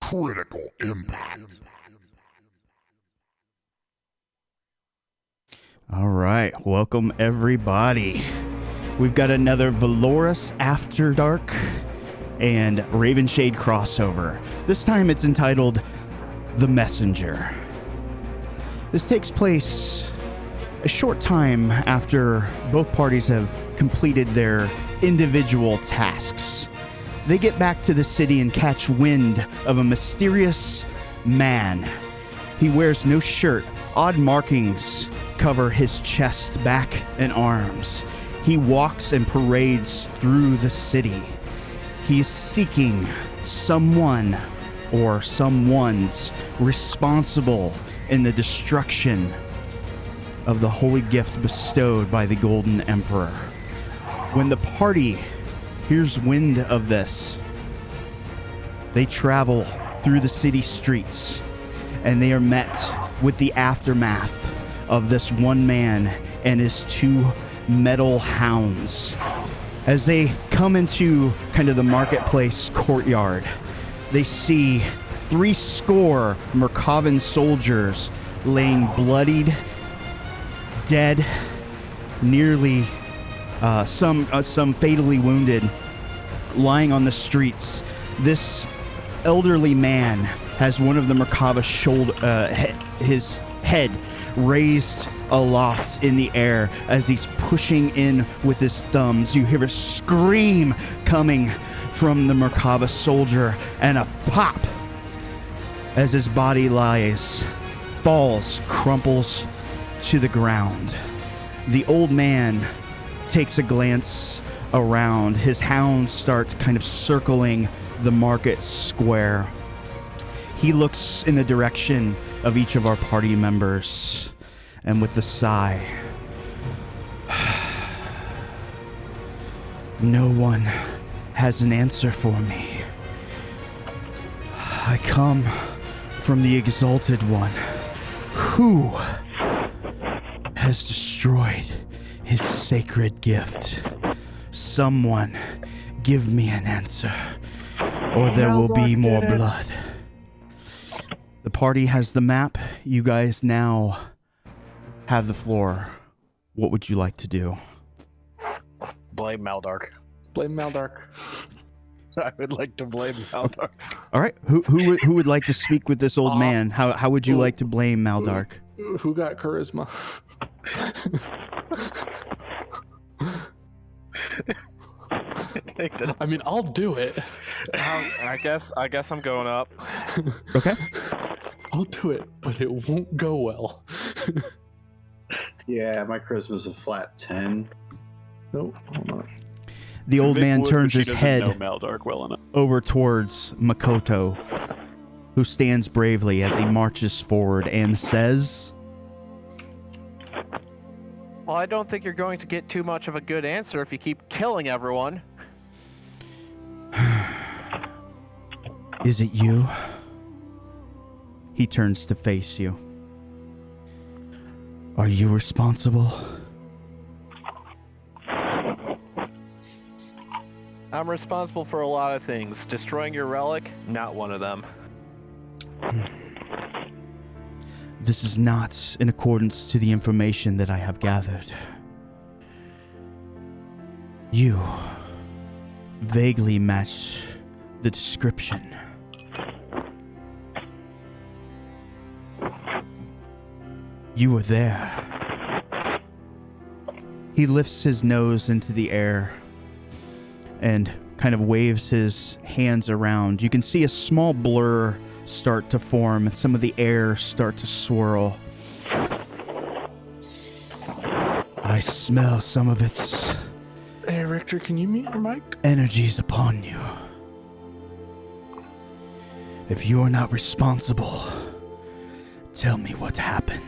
critical impact. All right, welcome everybody. We've got another Valoris After Dark and Ravenshade crossover. This time it's entitled The Messenger. This takes place a short time after both parties have completed their individual tasks. They get back to the city and catch wind of a mysterious man. He wears no shirt. Odd markings cover his chest, back, and arms. He walks and parades through the city. He's seeking someone or someone's responsible in the destruction of the holy gift bestowed by the Golden Emperor. When the party hears wind of this, they travel through the city streets and they are met with the aftermath of this one man and his two metal hounds. As they come into kind of the marketplace courtyard, they see 70 Mercavan soldiers laying bloodied, dead, nearly some fatally wounded, lying on the streets. This elderly man has one of the Merkava's his head raised aloft in the air as he's pushing in with his thumbs. You hear a scream coming from the Merkava soldier and a pop as his body falls, crumples to the ground. The old man takes a glance around. His hounds start kind of circling the market square. He looks in the direction of each of our party members, and with a sigh, no one has an answer for me. I come from the Exalted One. Who has destroyed his sacred gift? Someone give me an answer, or there will be more blood. The party has the map. You guys now have the floor. What would you like to do? Blame Maldark. Blame Maldark. I would like to blame Maldark. All right. Who would like to speak with this old man? How would you like to blame Maldark? Who got charisma? I mean, I'll do it. I guess I'm going up. Okay. I'll do it, but it won't go well. Yeah, my charisma's a flat 10. Nope, hold on. The old man turns his head Maldark well enough. over towards Makoto, who stands bravely as he marches forward and says, Well, I don't think you're going to get too much of a good answer if you keep killing everyone. "Is it you?" He turns to face you. "Are you responsible?" I'm responsible for a lot of things. Destroying your relic, not one of them. This is not in accordance to the information that I have gathered. You vaguely match the description. You were there. He lifts his nose into the air and kind of waves his hands around. You can see a small blur start to form and some of the air start to swirl. I smell some of its Hey, Richter, can you mute your mic? energies upon you. If you are not responsible, tell me what happened.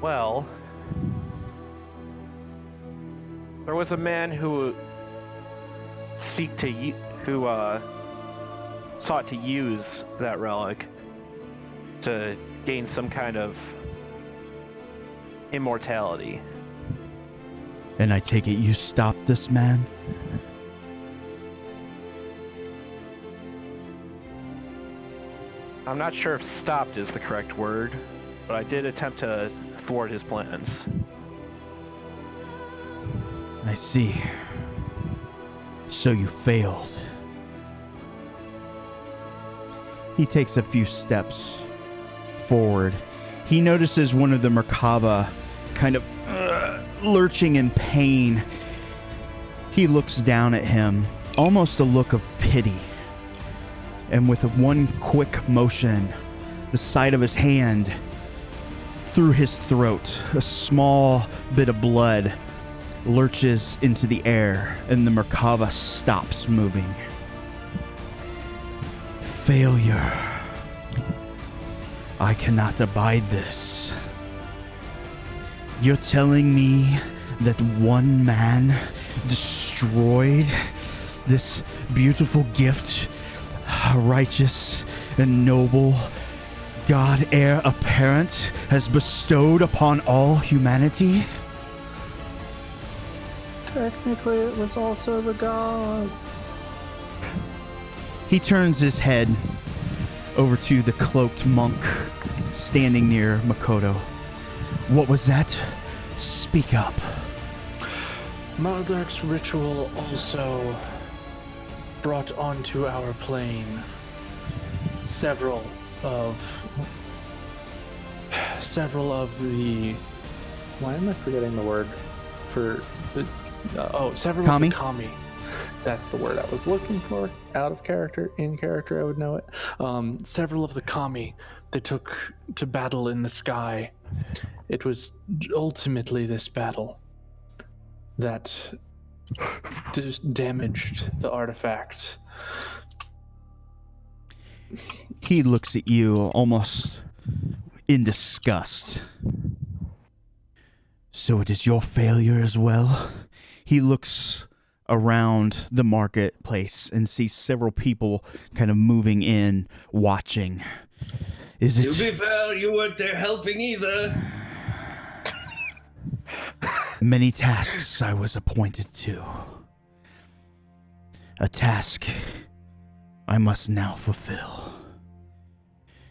Well, there was a man who sought to use that relic to gain some kind of immortality. And I take it you stopped this man? I'm not sure if stopped is the correct word, but I did attempt to thwart his plans. I see. So you failed. He takes a few steps forward. He notices one of the Merkaba kind of lurching in pain. He looks down at him, almost a look of pity. And with one quick motion, the side of his hand through his throat, a small bit of blood lurches into the air, and the Merkaba stops moving. Failure. I cannot abide this. You're telling me that one man destroyed this beautiful gift, righteous and noble God heir apparent has bestowed upon all humanity? Technically, it was also the gods. He turns his head over to the cloaked monk standing near Makoto. What was that? Speak up. Maldark's ritual also brought onto our plane several of the. Why am I forgetting the word for the? Several Kami? of the kami. That's the word I was looking for. Out of character, in character, I would know it. Several of the kami that took to battle in the sky. It was ultimately this battle that damaged the artifact. He looks at you almost in disgust. So it is your failure as well? He looks around the marketplace and sees several people kind of moving in, watching. Is it... To be fair, you weren't there helping either. Many tasks I was appointed to. A task I must now fulfill.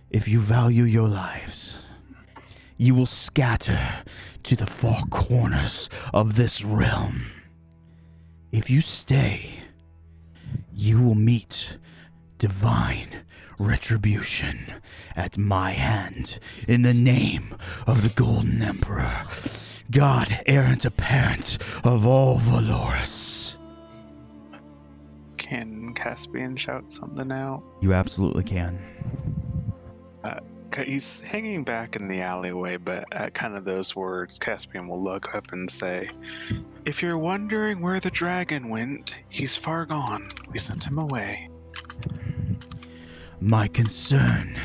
If you value your lives, you will scatter to the four corners of this realm. If you stay, you will meet divine retribution at my hand in the name of the Golden Emperor, God errant apparent of all Valoris. Can Caspian shout something out? You absolutely can. He's hanging back in the alleyway, but at kind of those words, Caspian will look up and say, "If you're wondering where the dragon went, he's far gone. We sent him away." My concern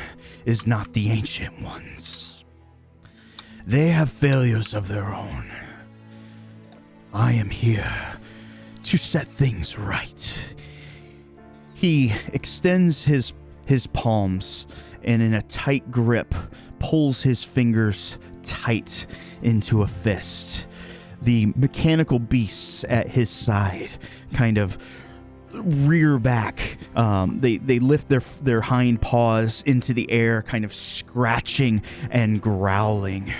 is not the ancient ones. They have failures of their own. I am here to set things right. He extends his palms and in a tight grip pulls his fingers tight into a fist. The mechanical beasts at his side kind of rear back. They lift their hind paws into the air, kind of scratching and growling.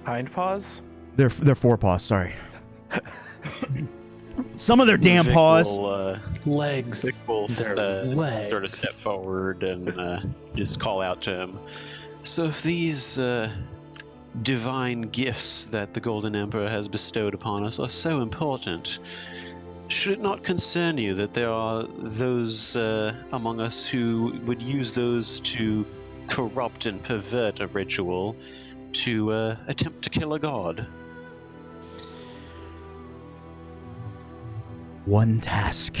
Hind paws? Their forepaws, sorry. Some of their damn paws. Legs. Vic will legs. sort of step forward and just call out to him. So if these divine gifts that the Golden Emperor has bestowed upon us are so important, should it not concern you that there are those among us who would use those to corrupt and pervert a ritual to attempt to kill a god? One task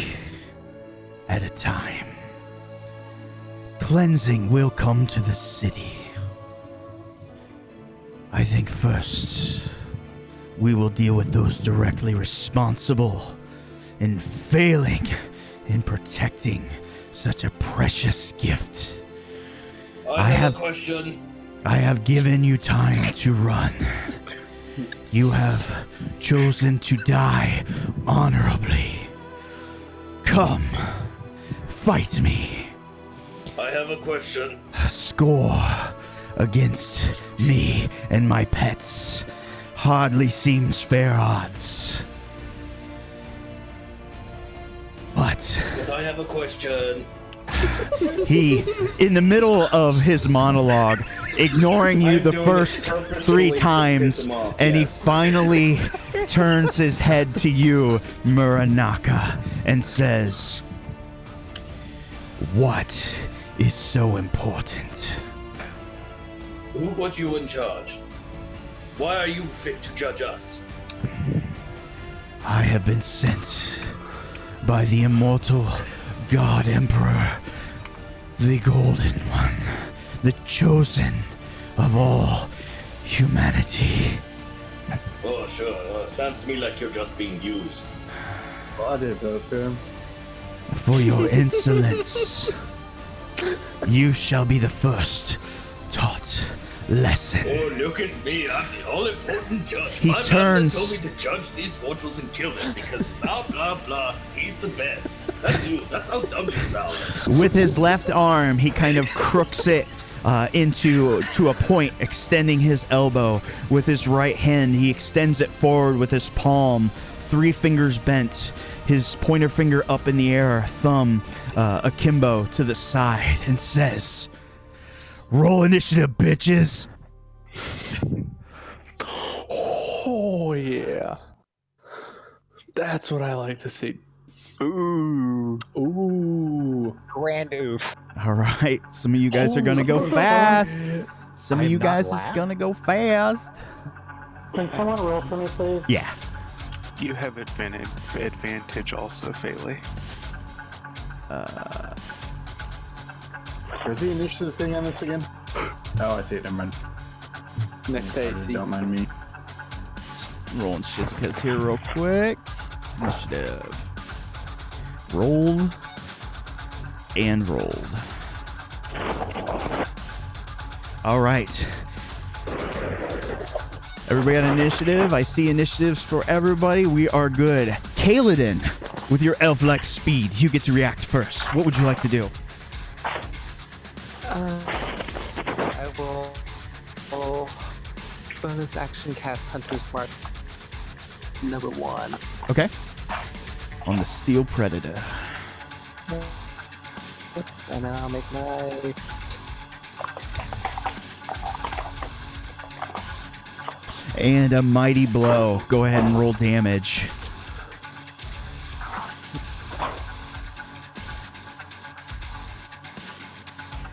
at a time. Cleansing will come to the city. I think first we will deal with those directly responsible in failing in protecting such a precious gift. I have a question. I have given you time to run. You have chosen to die honorably. Come, fight me. I have a question. Score against me and my pets hardly seems fair odds. But I have a question. he, in the middle of his monologue, ignoring you I'm the doing it first purposefully 3 to times, piss him off, and yes. he finally turns his head to you, Muranaka, and says, "What is so important?" Who put you in charge? Why are you fit to judge us? I have been sent by the immortal God Emperor, the Golden One, the chosen of all humanity. Oh, sure. Sounds to me like you're just being used. For your insolence, you shall be the first taught lesson. Oh, look at me. I'm the all-important judge. He My turns- master told me to judge these mortals and kill them because blah, blah, blah. He's the best. That's you. That's how dumb you sound. With his left arm, he kind of crooks it to a point, extending his elbow. With his right hand, he extends it forward with his palm, 3 fingers bent, his pointer finger up in the air, thumb akimbo to the side, and says, "Roll initiative, bitches." Oh, yeah. That's what I like to see. Ooh. Ooh. Grand oof. All right, some of you guys are gonna go fast. Some of I'm you not guys is loud. gonna go fast. Can someone roll for me, please? Yeah. You have advantage also, Faley. Where's the initiative thing on this again? Oh, I see it. Never mind. Next day, see. Don't mind me. Rolling Shizuka's here real quick. Initiative. Rolled. And rolled. All right. Everybody got initiative? I see initiatives for everybody. We are good. Kaladin, with your elf-like speed, you get to react first. What would you like to do? I will bonus action cast Hunter's Mark number 1. Okay. On the Steel Predator. And then I'll make my And a mighty blow. Go ahead and roll damage.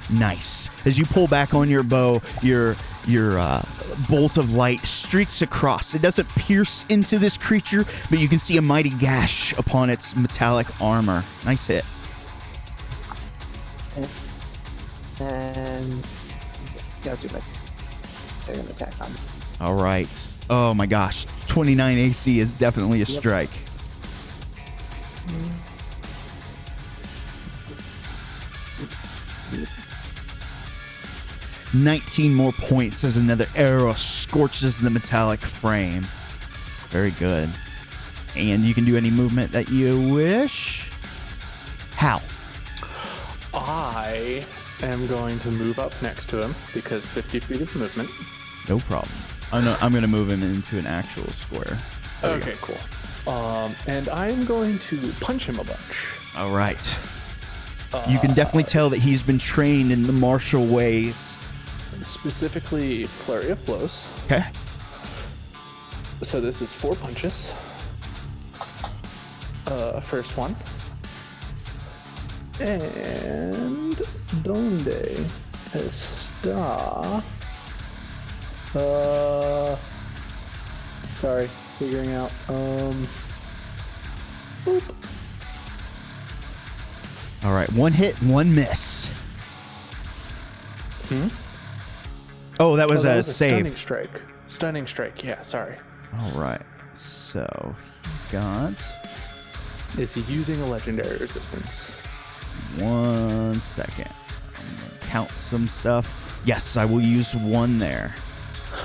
Nice. As you pull back on your bow, your bolt of light streaks across. It doesn't pierce into this creature, but you can see a mighty gash upon its metallic armor. Nice hit. and I'll do my second attack on. All right. Oh my gosh. 29 AC is definitely a strike. 19 more points as another arrow scorches the metallic frame. Very good. And you can do any movement that you wish. How? I am going to move up next to him because 50 feet of movement. No problem. I'm going to move him into an actual square. Okay, cool. And I'm going to punch him a bunch. All right. You can definitely tell that he's been trained in the martial ways. Specifically, flurry of blows. Okay. So this is 4 punches. First one. And donde está? Sorry, figuring out. Boop. All right, 1 hit, 1 miss. Oh, that was a save. Stunning strike. Stunning strike. Yeah, sorry. All right. So he's got Is he using a legendary resistance? 1 second. I'm gonna count some stuff. Yes, I will use 1 there.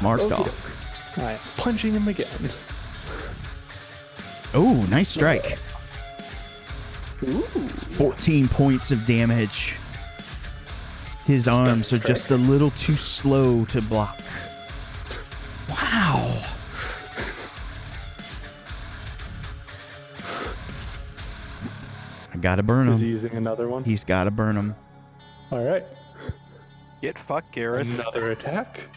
Marked Okey off. doke. All right, punching him again. Oh, nice strike. Ooh. 14 points of damage. His arms are just a little too slow to block. Wow. I gotta burn him. Is he using another one? He's gotta burn him. All right. Get fucked, Garrus. Another attack.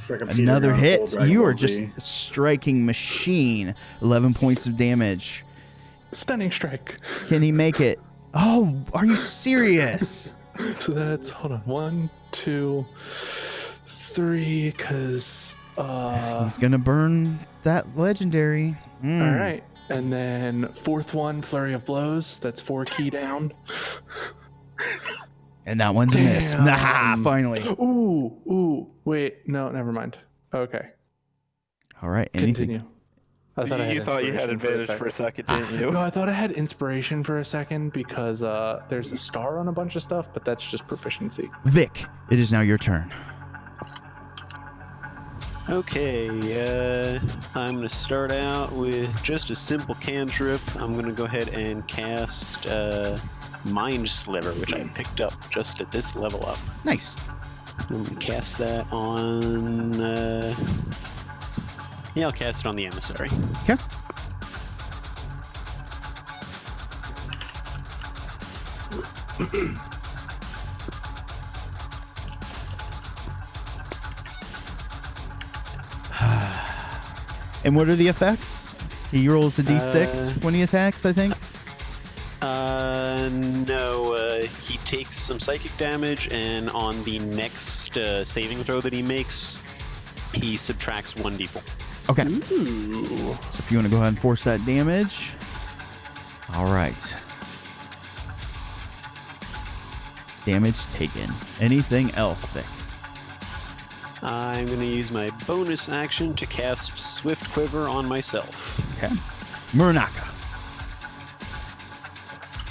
Another hit. You are just a striking machine. 11 points of damage. Stunning strike. Can he make it? Oh, are you serious? So that's, hold on, 1, 2, 3, because... He's gonna burn that legendary. All right. And then fourth one, flurry of blows. That's 4 key down. And that one's a miss. Nah, finally. Ooh. Wait, no, never mind. Okay. All right. Anything? Continue. I thought You thought you had inspiration advantage for a second, didn't you? No, I thought I had inspiration for a second because there's a star on a bunch of stuff, but that's just proficiency. Vic, it is now your turn. Okay, I'm going to start out with just a simple cantrip. I'm going to go ahead and cast Mind Sliver, which I picked up just at this level up. Nice. I'm going to cast that on... yeah, I'll cast it on the Emissary. Okay. And what are the effects? He rolls a d6 when he attacks, I think? No, he takes some psychic damage, and on the next saving throw that he makes, he subtracts 1d4. Okay. Ooh. So if you want to go ahead and force that damage. All right. Damage taken. Anything else, Vic? I'm going to use my bonus action to cast Swift Quiver on myself. Okay. Muranaka.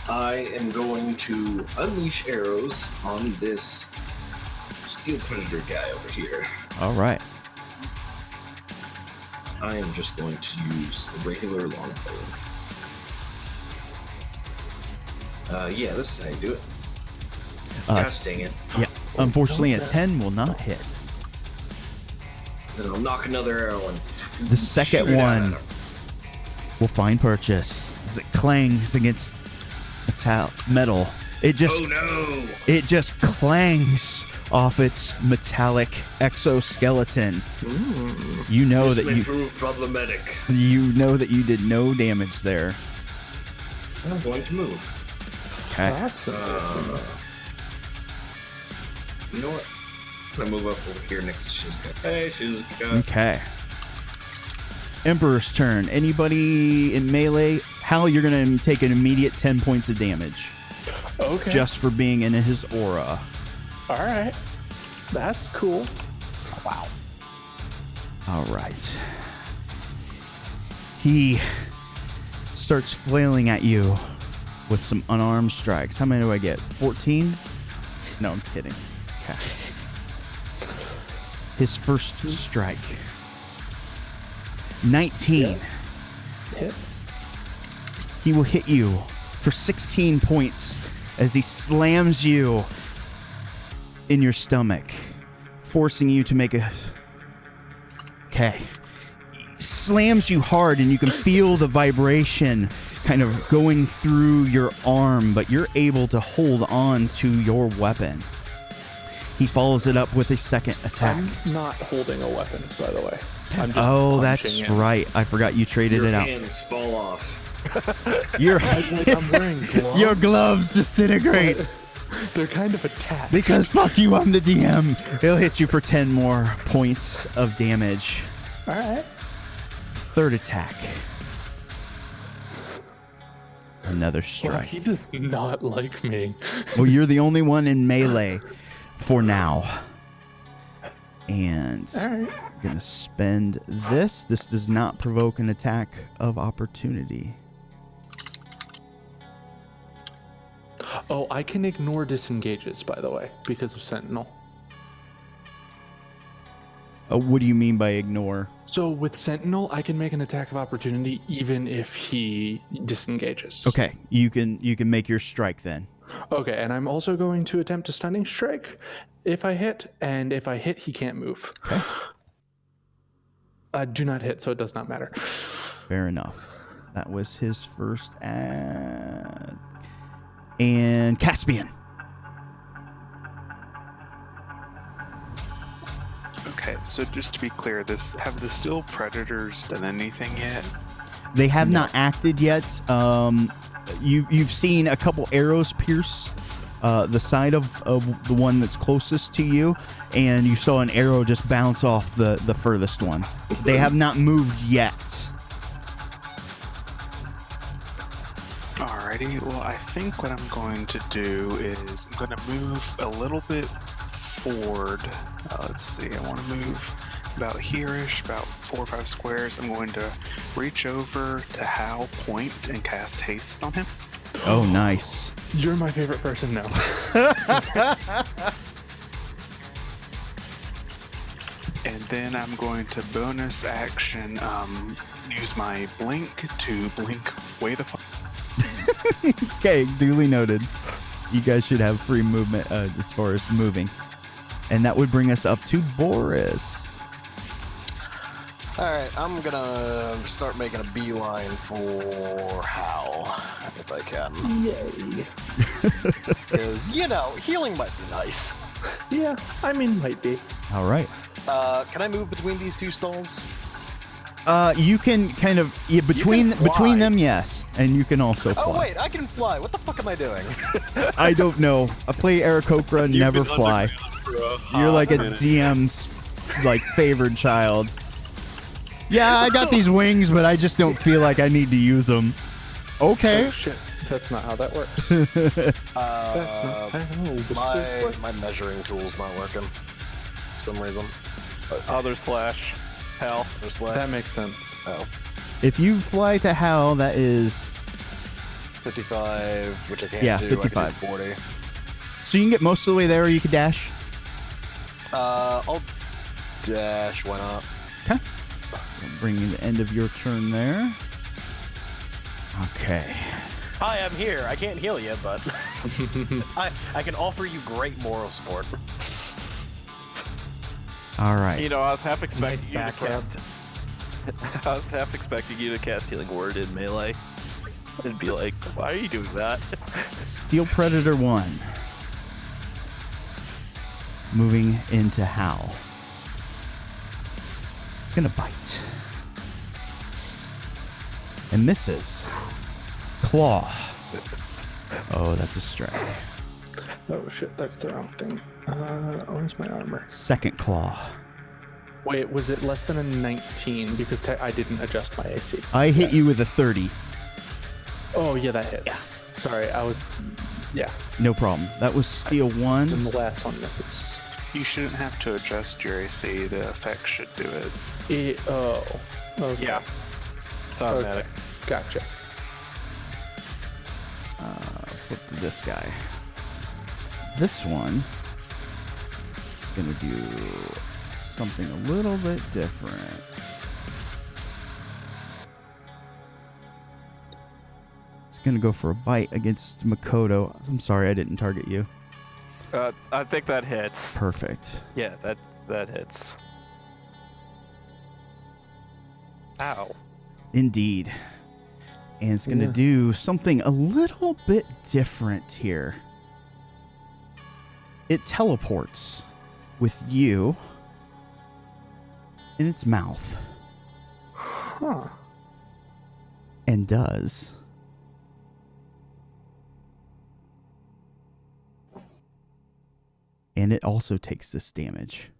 I am going to unleash arrows on this Steel Predator guy over here. All right. So I am just going to use the regular longbow. Yeah, this is how you do it. Gosh dang it. Yeah. Unfortunately, a 10 will not hit. Then I'll knock another arrow and The second shoot it out one at him. will find purchase as it clangs against metal. It just Oh no! It just clangs off its metallic exoskeleton. You know This that may you prove problematic. you did no damage there. I'm going to move. Okay. Awesome. You know what? I'm gonna move up over here next to Shizuka. Hey, Shizuka. Okay. Emperor's turn. Anybody in melee? Hal, you're going to take an immediate 10 points of damage. Okay. Just for being in his aura. All right. That's cool. Wow. All right. He starts flailing at you with some unarmed strikes. How many do I get? 14? No, I'm kidding. Okay. His first strike. 19. Yep. Hits. He will hit you for 16 points as he slams you in your stomach, forcing you to make a... Okay. He slams you hard, and you can feel the vibration kind of going through your arm, but you're able to hold on to your weapon. He follows it up with a second attack. I'm not holding a weapon, by the way. I'm just Oh, that's punching it. right. I forgot you traded Your it out. hands fall off. I'm wearing gloves. Your gloves disintegrate. They're kind of attached. Because fuck you, I'm the DM. He'll hit you for 10 more points of damage. All right. Third attack. Another Well, strike. he does not like me. Well, you're the only one in melee for now. And All right. I'm going to spend this. This does not provoke an attack of opportunity. Oh, I can ignore disengages, by the way, because of Sentinel. What do you mean by ignore? So with Sentinel, I can make an attack of opportunity even if he disengages. Okay, you can make your strike then. Okay, and I'm also going to attempt a stunning strike if I hit, and if I hit, he can't move. Okay. I do not hit, so it does not matter. Fair enough. That was his first ad. And Caspian. Okay, so just to be clear, have the Steel Predators done anything yet? They have not acted yet. You've seen a couple arrows pierce the side of the one that's closest to you, and you saw an arrow just bounce off the furthest one. They have not moved yet. Alrighty, well, I think what I'm going to do is I'm going to move a little bit forward. Let's see, I want to move about here-ish, about 4 or 5 squares. I'm going to reach over to Hal, point, and cast haste on him. Oh, nice. You're my favorite person now. And then I'm going to bonus action use my blink to blink way the fuck. Okay, duly noted. You guys should have free movement as far as moving. And that would bring us up to Boris. Alright, I'm gonna start making a beeline for Hal, if I can. Yay. Because, healing might be nice. Yeah, I mean, might be. All right. Can I move between these two stalls? You can kind of between them, yes, and you can also fly. Oh wait, I can fly. What the fuck am I doing? I don't know. I play Aarakocra, never fly. You're like a DM's favored child. Yeah, I got these wings, but I just don't feel like I need to use them. Okay. Oh, shit. That's not how that works. That's not how my measuring tool's not working for some reason. Other slash. Hell. That makes sense. Oh. If you fly to Hal, that is 55, which I can't do. 55. I can do 40. So you can get most of the way there, or you could dash. I'll dash. Why not? Okay. We'll bring you the end of your turn there. Okay. Hi, I'm here. I can't heal you, but I can offer you great moral support. All right. I was half expecting you to cast. I was half expecting you to cast Healing Word in melee, and be like, "Why are you doing that?" Steel Predator 1. Moving into Hal. It's gonna bite. And misses. Claw. Oh, that's a strike. Oh shit, that's the wrong thing. Where's my armor? Second claw. Wait, was it less than a 19? Because I didn't adjust my AC. I hit you with a 30. Oh yeah, that hits. Yeah. Sorry, No problem. That was Steel 1. And the last one misses. You shouldn't have to adjust your AC. The effect should do it. Okay. Yeah. It's automatic. Okay. Gotcha. Flip to this guy. This one is going to do something a little bit different. It's going to go for a bite against Makoto. I'm sorry, I didn't target you. I think that hits. Perfect. Yeah, that hits. Ow. Indeed. And it's going to do something a little bit different here. It teleports with you in its mouth. Huh. And does and it also takes this damage.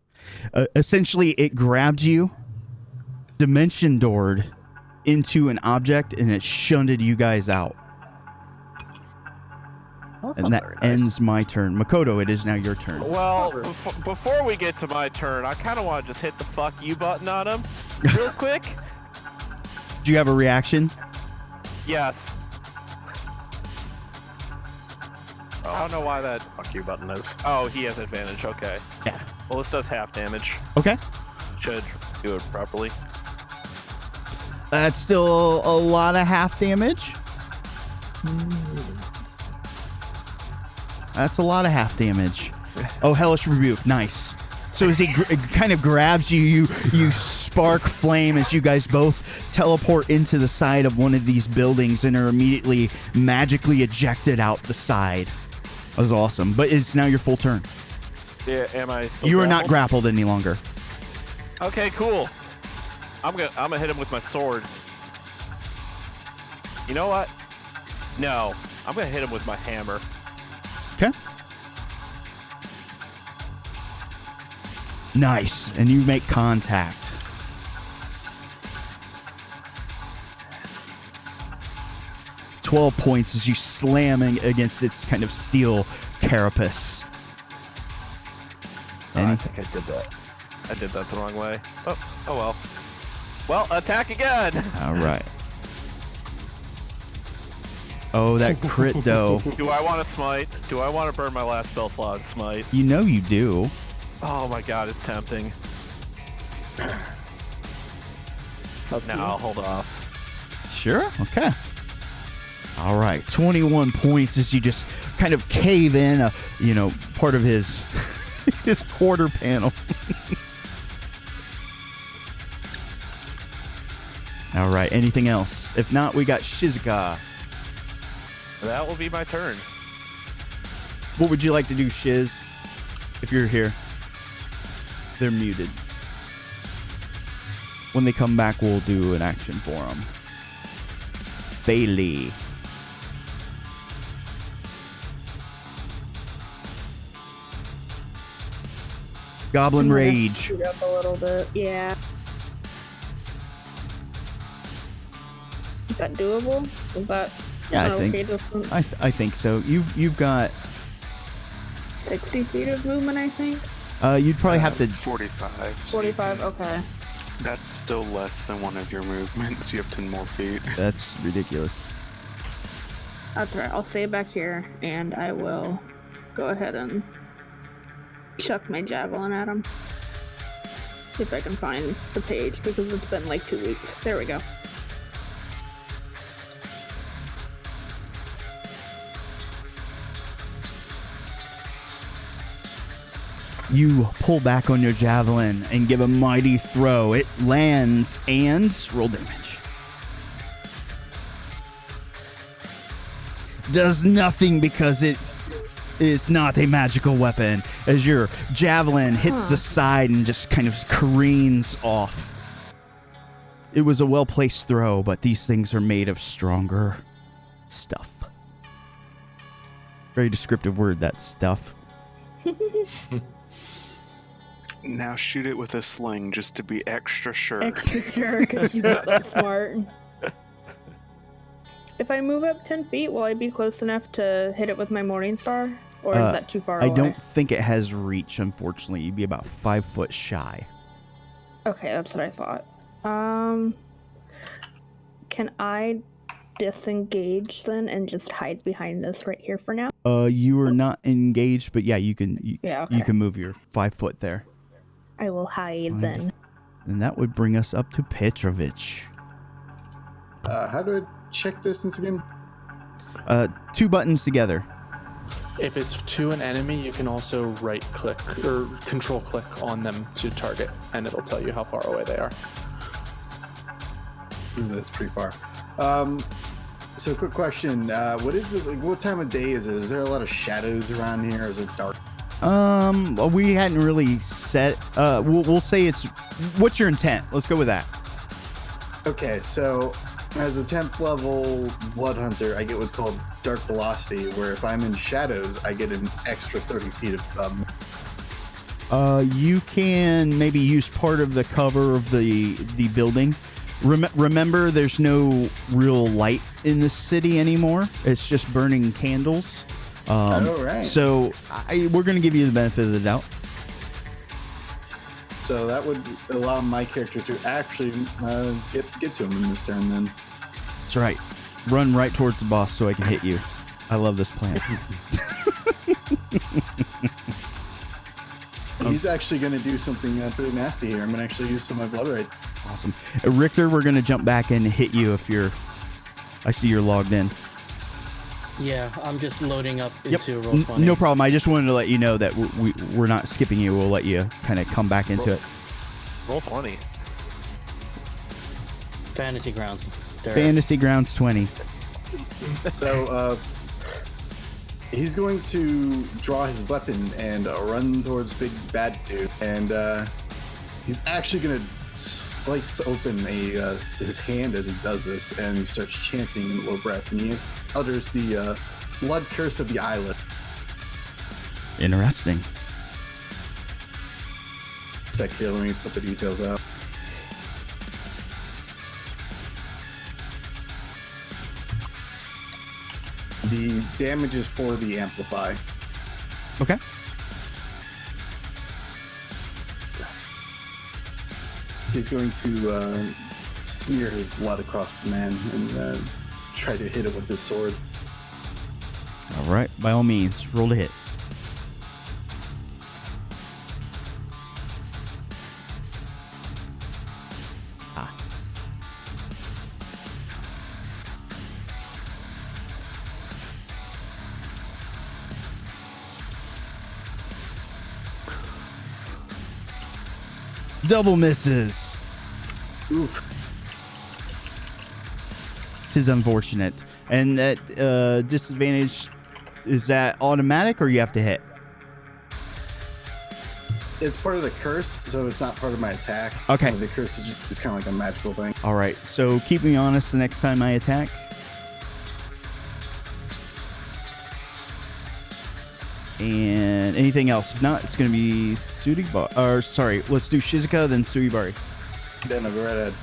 Essentially, it grabbed you, dimension doored into an object, and it shunted you guys out. And that ends my turn. Makoto, it is now your turn. Well, before we get to my turn, I kind of want to just hit the fuck you button on him real quick. Do you have a reaction? Yes. I don't know why that fuck you button is. Oh, he has advantage. Okay. Yeah. Well, this does half damage. Okay. should do it properly. That's still a lot of half damage. That's a lot of half damage. Oh, Hellish Rebuke. Nice. So as he kind of grabs you, you spark flame as you guys both teleport into the side of one of these buildings and are immediately magically ejected out the side. That was awesome. But it's now your full turn. Yeah, am I still You are not grappled? grappled any longer. Okay, cool. I'm gonna hit him with my sword. You know what? No, I'm gonna hit him with my hammer. Okay. Nice. And you make contact. £12 as you slamming against its kind of steel carapace. I think I did that. I did that the wrong way. Oh well. Well, attack again! All right. Oh, that crit, though. Do I want to smite? Do I want to burn my last spell slot and smite? You know you do. Oh my god, it's tempting. No, I'll hold off. Sure. Okay. All right. 21 points as you just kind of cave in, part of his his quarter panel. All right. Anything else? If not, we got Shizuka. That will be my turn. What would you like to do, Shiz? If you're here. They're muted. When they come back, we'll do an action for them. Bailey. Goblin Rage. Shoot up a little bit. Yeah. Is that doable? Is that Yeah, an I think. okay distance? I think so. You've got 60 feet of movement, I think. you'd probably have to 45. 45. Okay. That's still less than one of your movements. You have 10 more feet. That's ridiculous. That's right. I'll stay back here, and I will go ahead and chuck my javelin at him. See if I can find the page, because it's been like 2 weeks. There we go. You pull back on your javelin and give a mighty throw. It lands and roll damage. Does nothing because it is not a magical weapon. As your javelin hits the side and just kind of careens off. It was a well-placed throw, but these things are made of stronger stuff. Very descriptive word, that stuff. Now shoot it with a sling just to be extra sure. Extra sure, because she's not that smart. If I move up 10 feet, will I be close enough to hit it with my Morning Star? Or is that too far away? I don't think it has reach, unfortunately. You'd be about 5 foot shy. Okay, that's what I thought. Can I disengage then and just hide behind this right here for now? You are not engaged, but yeah, you can. Yeah, okay. You can move your 5 foot there. I will hide then. And that would bring us up to Petrovich. How do I check distance again? 2 buttons together. If it's to an enemy, you can also right click or control click on them to target, and it'll tell you how far away they are. Ooh, that's pretty far. So quick question. What is it? Like, what time of day is it? Is there a lot of shadows around here? Is it dark? We hadn't really set. We'll say it's. What's your intent? Let's go with that. Okay, so as a 10th level Blood Hunter, I get what's called Dark Velocity, where if I'm in shadows, I get an extra 30 feet of. You can maybe use part of the cover of the building. Remember, there's no real light in the city anymore. It's just burning candles. Right. So we're going to give you the benefit of the doubt. So that would allow my character to actually get to him in this turn then. That's right. Run right towards the boss so I can hit you. I love this plan. He's he's actually going to do something pretty nasty here. I'm going to actually use some of my blood rights. Awesome. Richter, we're going to jump back and hit you if you're... I see you're logged in. Yeah, I'm just loading up into roll 20. No problem. I just wanted to let you know that we're not skipping you. We'll let you kind of come back into it. Roll 20. Fantasy Grounds. Fantasy Grounds 20. So, he's going to draw his weapon and run towards Big Bad Dude. And he's actually going to slice open his hand as he does this, and he starts chanting in low breath, and he utters the blood curse of the island. Interesting. Sec here, let me put the details out. The damage is for the amplify. Okay. He's going to smear his blood across the man and try to hit it with his sword. All right. By all means, roll to hit. Double misses. Oof. Tis unfortunate. And that disadvantage, is that automatic or you have to hit? It's part of the curse, so it's not part of my attack. Okay. The curse is just kind of like a magical thing. All right. So keep me honest the next time I attack. And anything else? If not, it's going to be Suibari. Or sorry, let's do Shizuka, then Suibari. Then I'll go right ahead.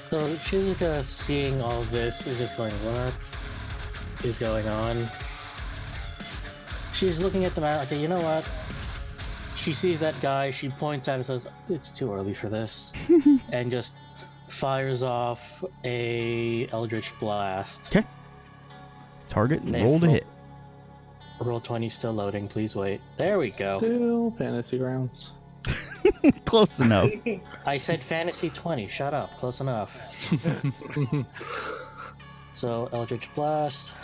So Shizuka, seeing all this, is just going, what is going on? She's looking at the map. Okay, you know what? She sees that guy. She points at it and says, "It's too early for this," and just fires off a Eldritch Blast. Okay. Target and roll to hit. Roll 20 still loading. Please wait. There we go. Still Fantasy Grounds. Close enough. I said Fantasy 20. Shut up. Close enough. So Eldritch Blast.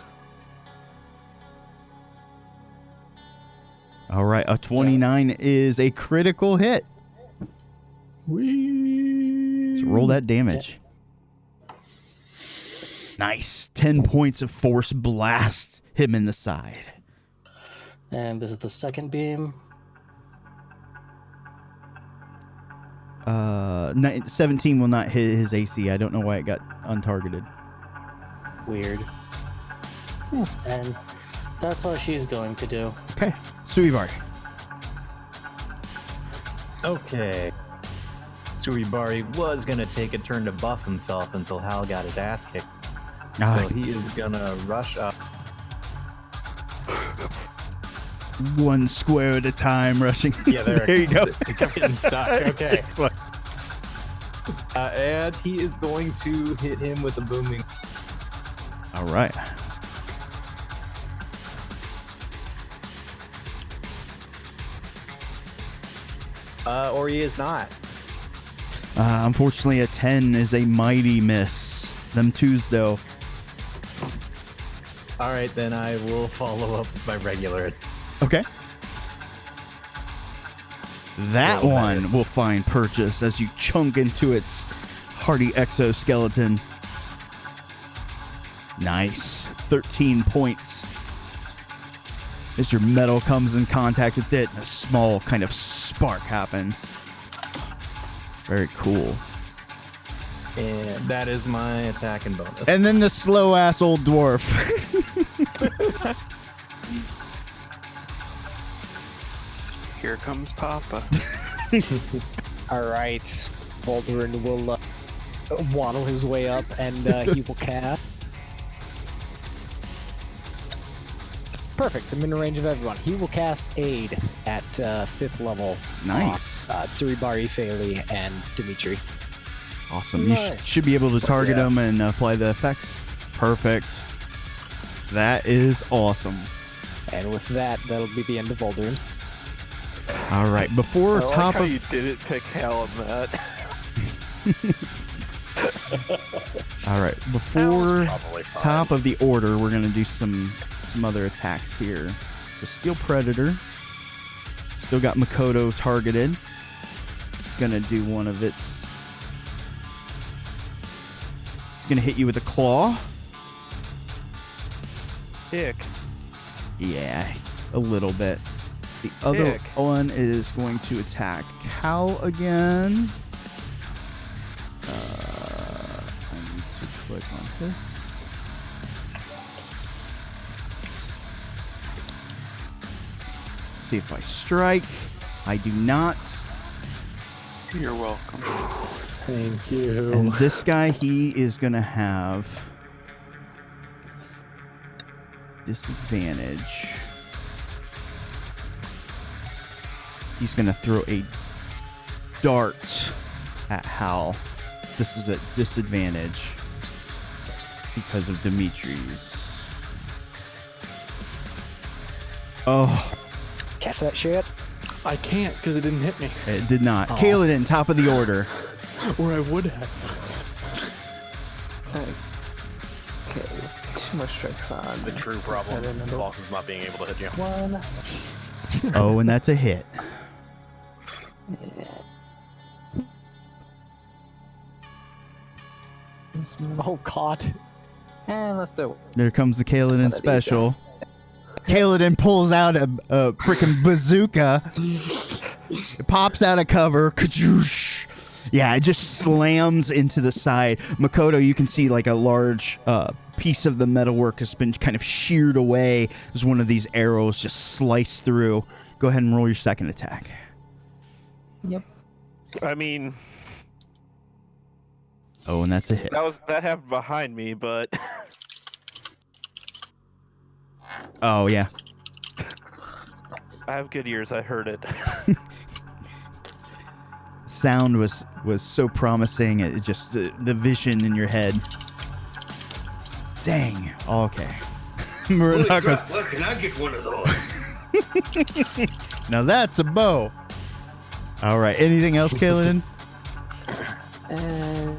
All right. A 29 is a critical hit. Let's roll that damage. Nice. 10 points of force blast him in the side. And this is the second beam. 17 will not hit his AC. I don't know why it got untargeted. Weird. And that's all she's going to do. Okay. Suibari. Okay. Suibari was going to take a turn to buff himself until Hal got his ass kicked. So he is going to rush up. One square at a time, rushing. Yeah, there you go. It kept getting stuck. Okay. And he is going to hit him with a booming. All right. Or he is not. Unfortunately, a 10 is a mighty miss. Them twos, though. All right, then I will follow up with my regular. Okay. That one will find purchase as you chunk into its hardy exoskeleton. Nice. 13 points. As your metal comes in contact with it, a small kind of spark happens. Very cool. And that is my attack and bonus. And then the slow-ass old dwarf. Here comes Papa. All right. Baldurin will waddle his way up and he will cast. Perfect. I'm in the range of everyone. He will cast Aid at 5th level. Nice. Tsuribari, Feli, and Dimitri. Awesome. Nice. You should be able to target them and apply the effects. Perfect. That is awesome. And with that, that'll be the end of Baldurin. All right, before I top like how of you didn't pick Hal and that. all right, before Probably fine. top of the order, we're gonna do some other attacks here. So Steel Predator, still got Makoto targeted. It's gonna do one of its. It's gonna hit you with a claw. Ick. Yeah, a little bit. The other Ick. one is going to attack Cal again. I need to click on this. See if I strike. I do not. You're welcome. Thank you. And this guy, he is going to have disadvantage. He's going to throw a dart at Hal. This is at disadvantage because of Dimitri's. Oh. Catch that shit. I can't because it didn't hit me. It did not. Oh. Kaladin, top of the order. Or I would have. Okay, 2 more strikes on. The true problem. The boss is not being able to hit you. 1. Oh, and that's a hit. Oh god. And let's do it. There comes the Kaladin special. Kaladin pulls out a freaking bazooka. It pops out of cover. Kajoosh. Yeah, it just slams into the side. Makoto, you can see like a large piece of the metalwork has been kind of sheared away as one of these arrows just sliced through. Go ahead and roll your second attack. Yep. I mean, Oh, and that's a hit. that happened behind me, but Oh, yeah. I have good ears. I heard it. Sound was so promising. It just the vision in your head. Dang. Oh, okay. Holy Murdoch goes, crap, where can I get one of those? now that's a bow. All right. Anything else, Kaladin? And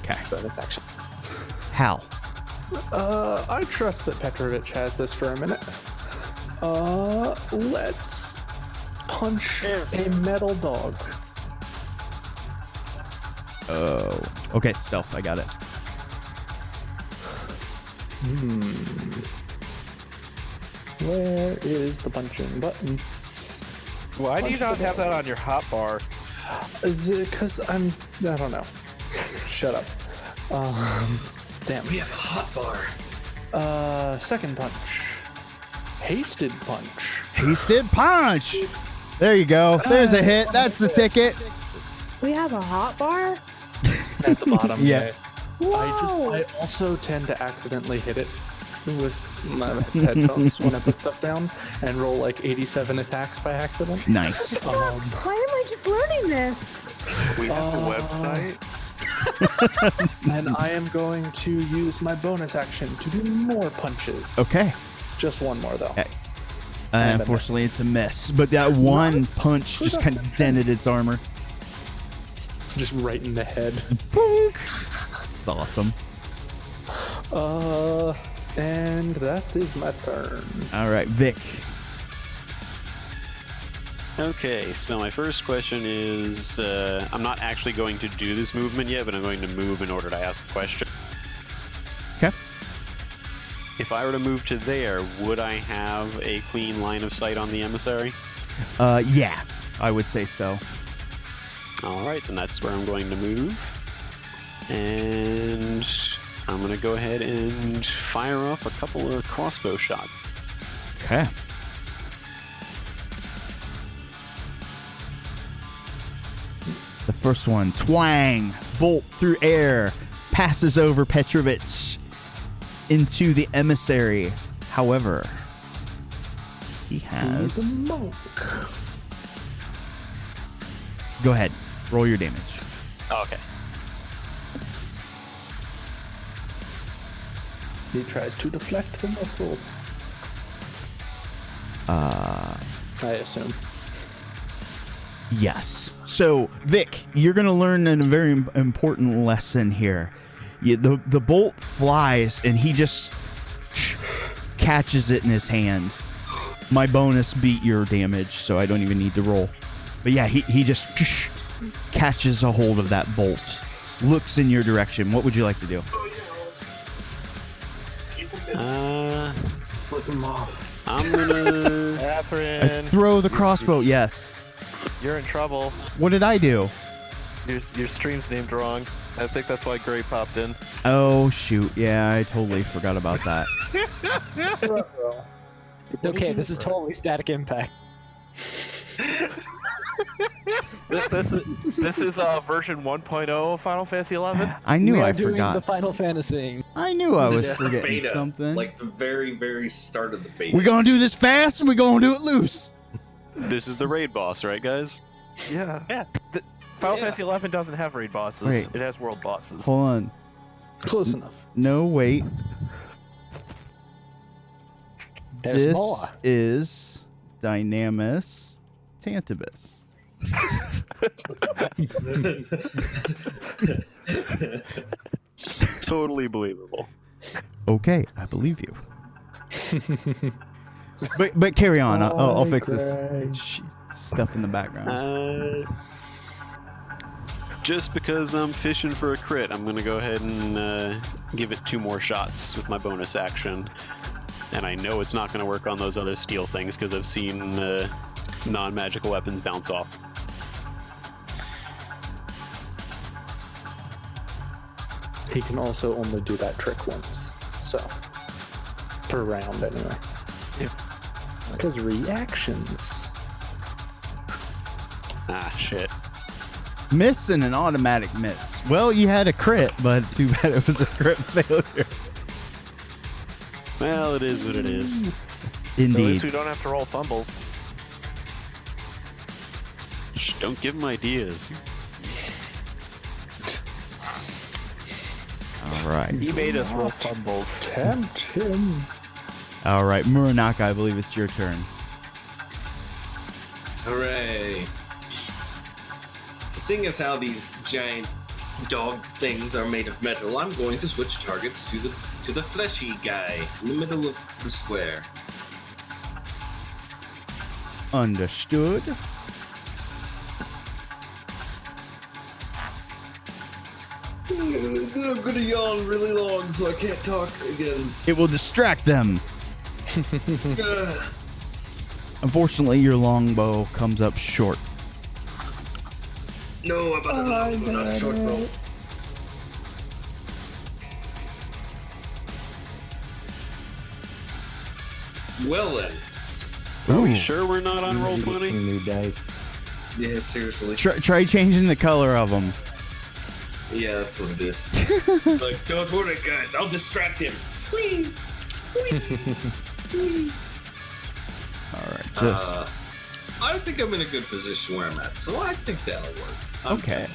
Okay. bonus action. Hal. I trust that Petrovich has this for a minute. Let's punch a metal dog. Oh. Okay, stealth. I got it. Where is the punching button? Why do you Punch not the have that on your hotbar? Is it because I don't know. Shut up. Damn. We have a hot bar. Second punch. Hasted punch. Hasted punch. There you go. There's a hit. That's the ticket. We have a hot bar? At the bottom. Yeah. Whoa! I also tend to accidentally hit it with my headphones when I put stuff down and roll like 87 attacks by accident. Nice. Why am I just learning this? We have a website. And I am going to use my bonus action to do more punches. Okay. Just one more though. Unfortunately, it's a miss. But that one punch just kind of dented its armor. Just right in the head. Boink. It's awesome. And that is my turn. All right, Vic. Okay, so my first question is, I'm not actually going to do this movement yet, but I'm going to move in order to ask the question. Okay. If I were to move to there, would I have a clean line of sight on the emissary? Yeah, I would say so. All right, then that's where I'm going to move. And I'm going to go ahead and fire off a couple of crossbow shots. Okay. The first one, twang, bolt through air, passes over Petrovich into the emissary. However, he has... He's a monk. Go ahead, roll your damage. Oh, okay. He tries to deflect the missile. I assume. Yes. So, Vic, you're going to learn a very important lesson here. The bolt flies, and he just catches it in his hand. My bonus beat your damage, so I don't even need to roll. But yeah, he just catches a hold of that bolt, looks in your direction. What would you like to do? Flip him off. I'm gonna. Catherine. Throw the crossbow, yes. You're in trouble. What did I do? Your stream's named wrong. I think that's why Gray popped in. Oh, shoot. Yeah, I totally forgot about that. It's okay. This is totally Static Impact. This is version 1.0 of Final Fantasy 11. I knew we I are doing forgot. the Final Fantasy. I knew I was This is the forgetting beta, something. like the very, very start of the beta. We're going to do this fast, and we're going to do it loose. This is the raid boss, right, guys? Yeah. Final Fantasy 11 doesn't have raid bosses. Wait. It has world bosses. Hold on. Close enough. No, wait. There's this more. is Dynamis Tantibus. Totally believable. Okay, I believe you. but carry on. I'll fix this stuff in the background. Just because I'm fishing for a crit, I'm gonna go ahead and give it 2 more shots with my bonus action. And I know it's not gonna work on those other steel things because I've seen non-magical weapons bounce off. He can also only do that trick once. So, per round anyway. Yeah. Because reactions. Ah, shit. Miss and an automatic miss. Well, you had a crit, but too bad it was a crit failure. Well, it is what it is. At Indeed. least we don't have to roll fumbles. Shh, don't give him ideas. All right. He made us roll fumbles. Tempt him. All right, Muranaka, I believe it's your turn. Hooray! Seeing as how these giant dog things are made of metal, I'm going to switch targets to the fleshy guy in the middle of the square. Understood. Then I'm gonna yawn really long so I can't talk again. It will distract them. Unfortunately, your longbow comes up short. No, I'm about to longbow, not a short bow. Well then. Are we Ooh. sure we're not on roll 20? New dice. Yeah, seriously. Try changing the color of them. Yeah, that's what it is. Like, don't worry, guys. I'll distract him. Whee! Whee! All right. Just I think I'm in a good position where I'm at, so I think that'll work. okay.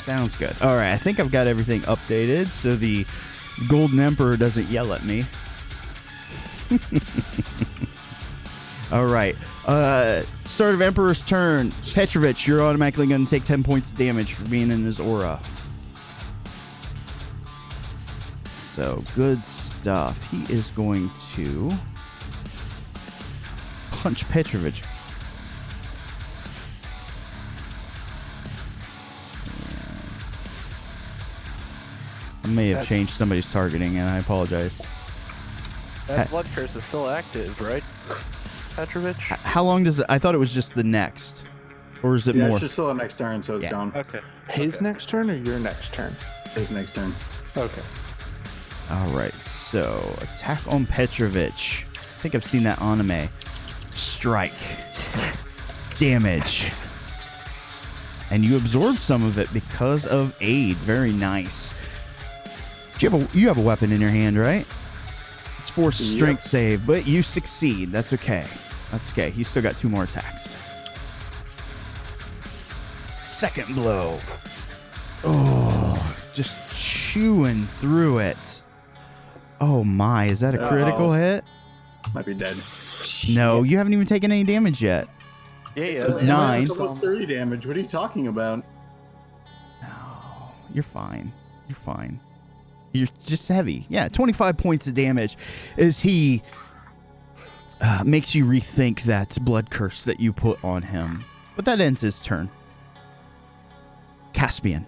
Sounds good. All right. I think I've got everything updated, so the Golden Emperor doesn't yell at me. All right. Start of Emperor's turn. Petrovich, you're automatically going to take 10 points of damage for being in his aura. So, good stuff. He is going to punch Petrovich. I may have changed somebody's targeting, and I apologize. That blood curse is still active, right, Petrovich? How long does it? I thought it was just the next, or is it Yeah, more? it's just still the next turn, so it's gone. Okay. His next turn or your next turn? His next turn. Okay. All right. So attack on Petrovich. I think I've seen that anime. Strike. Damage. And you absorb some of it because of aid. Very nice. Do you have a weapon in your hand, right? It's force strength save, but you succeed. That's okay. That's okay. He's still got 2 more attacks. Second blow. Oh, just chewing through it. Oh my, is that a critical hit? Might be dead. No, you haven't even taken any damage yet. Yeah. It's 9. It's almost 30 damage. What are you talking about? No, you're fine. You're fine. You're just heavy. Yeah, 25 points of damage as he makes you rethink that blood curse that you put on him. But that ends his turn. Caspian.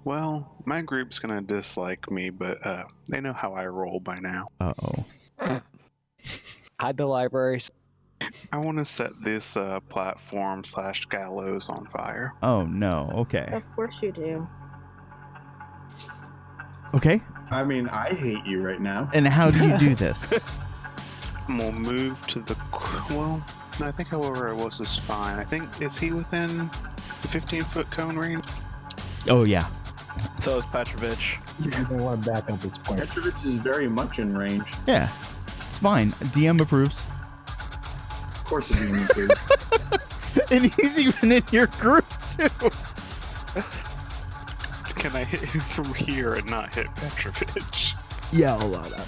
Well, my group's gonna dislike me, but they know how I roll by now. Uh-oh. Hide the libraries. I want to set this platform / gallows on fire. Oh, no. Okay. Of course you do. Okay. I mean, I hate you right now. And how do you do this? I'm gonna move to the... Well, I think however I was is fine. I think... Is he within the 15-foot cone range? Oh, yeah. So is Petrovich. You may want to back up this point. Petrovich is very much in range. Yeah. It's fine. DM approves. Of course the DM approves. And he's even in your group, too. Can I hit him from here and not hit Petrovich? Yeah, I'll allow that.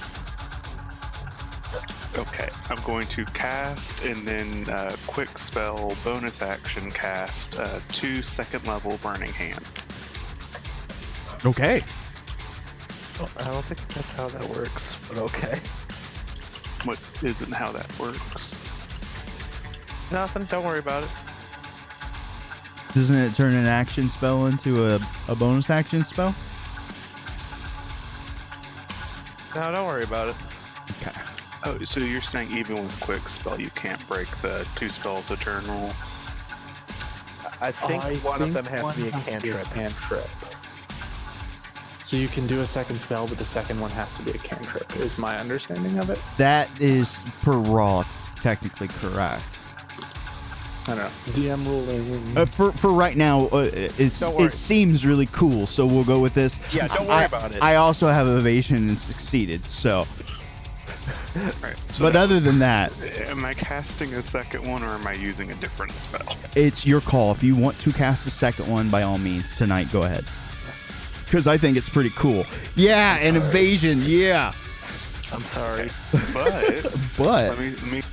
Okay, I'm going to cast and then quick spell bonus action cast 2 second level burning hand. Okay. Oh, I don't think that's how that works, but okay. What isn't how that works? Nothing, don't worry about it. Doesn't it turn an action spell into a bonus action spell? No, don't worry about it. Okay. Oh, so you're saying even with quick spell you can't break the 2 spells a turn rule? I think one of them has to be a cantrip. So you can do a second spell, but the second one has to be a cantrip, is my understanding of it. That is per raw, technically correct. I don't know. DM ruling. For right now, it seems really cool, so we'll go with this. Yeah, don't worry about it. I also have evasion and succeeded, so. Right. So But other than that, am I casting a second one or am I using a different spell? it's your call. If you want to cast a second one, by all means, tonight, go ahead. Because I think it's pretty cool. Yeah, an evasion, yeah. I'm sorry. But But let me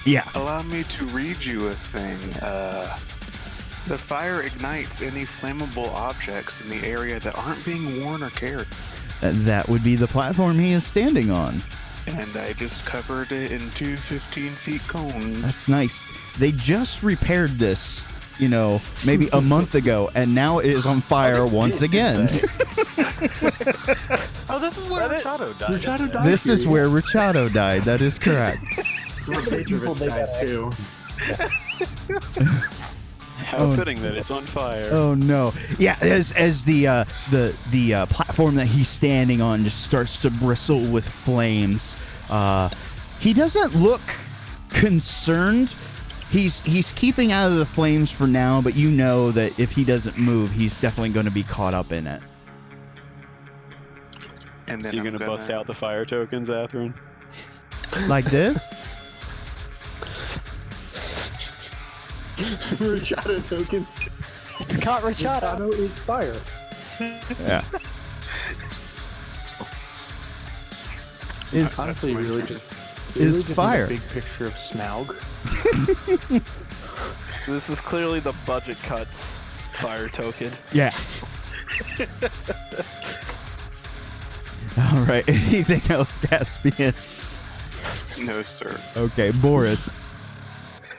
yeah. allow me to read you a thing. The fire ignites any flammable objects in the area that aren't being worn or carried. That would be the platform he is standing on. And I just covered it in 2 15-feet cones. That's nice. They just repaired this, maybe a month ago, and now it is on fire once again. Oh, this is where Rachado died. Rachado died. This is where Rachado died. That is correct. This is where Petrovich dies too. How fitting that it's on fire. Oh no! Yeah, as the platform that he's standing on just starts to bristle with flames. He doesn't look concerned. He's keeping out of the flames for now, but you know that if he doesn't move, he's definitely going to be caught up in it. And then So you're gonna bust out the fire tokens, Atherin? Like this? Rachado tokens. It's got Rachado. Rachado is fire. Yeah. Is Honestly, really just is need fire. a big picture of Smaug. This is clearly the budget cuts fire token. Yeah. All right. Anything else, Caspian? No, sir. Okay, Boris.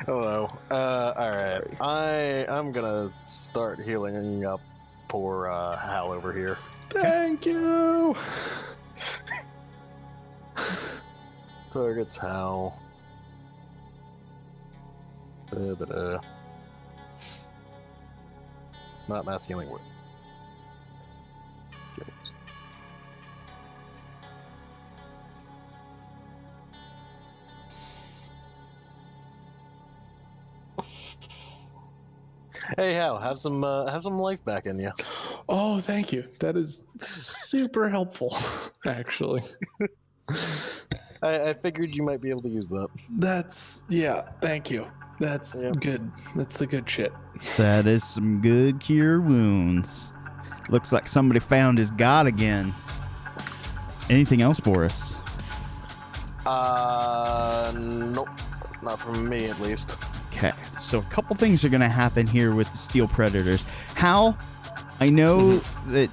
Hello. All right. I'm gonna start healing up poor Hal over here. Thank you. Targets Hal. Not mass healing word. Hey, Hal, have some life back in you. Oh, thank you. That is super helpful, actually. I figured you might be able to use that. Thank you. That's good. That's the good shit. That is some good cure wounds. Looks like somebody found his god again. Anything else, Boris? Nope. Not from me, at least. Okay, so a couple things are going to happen here with the Steel Predators. Hal, I know that...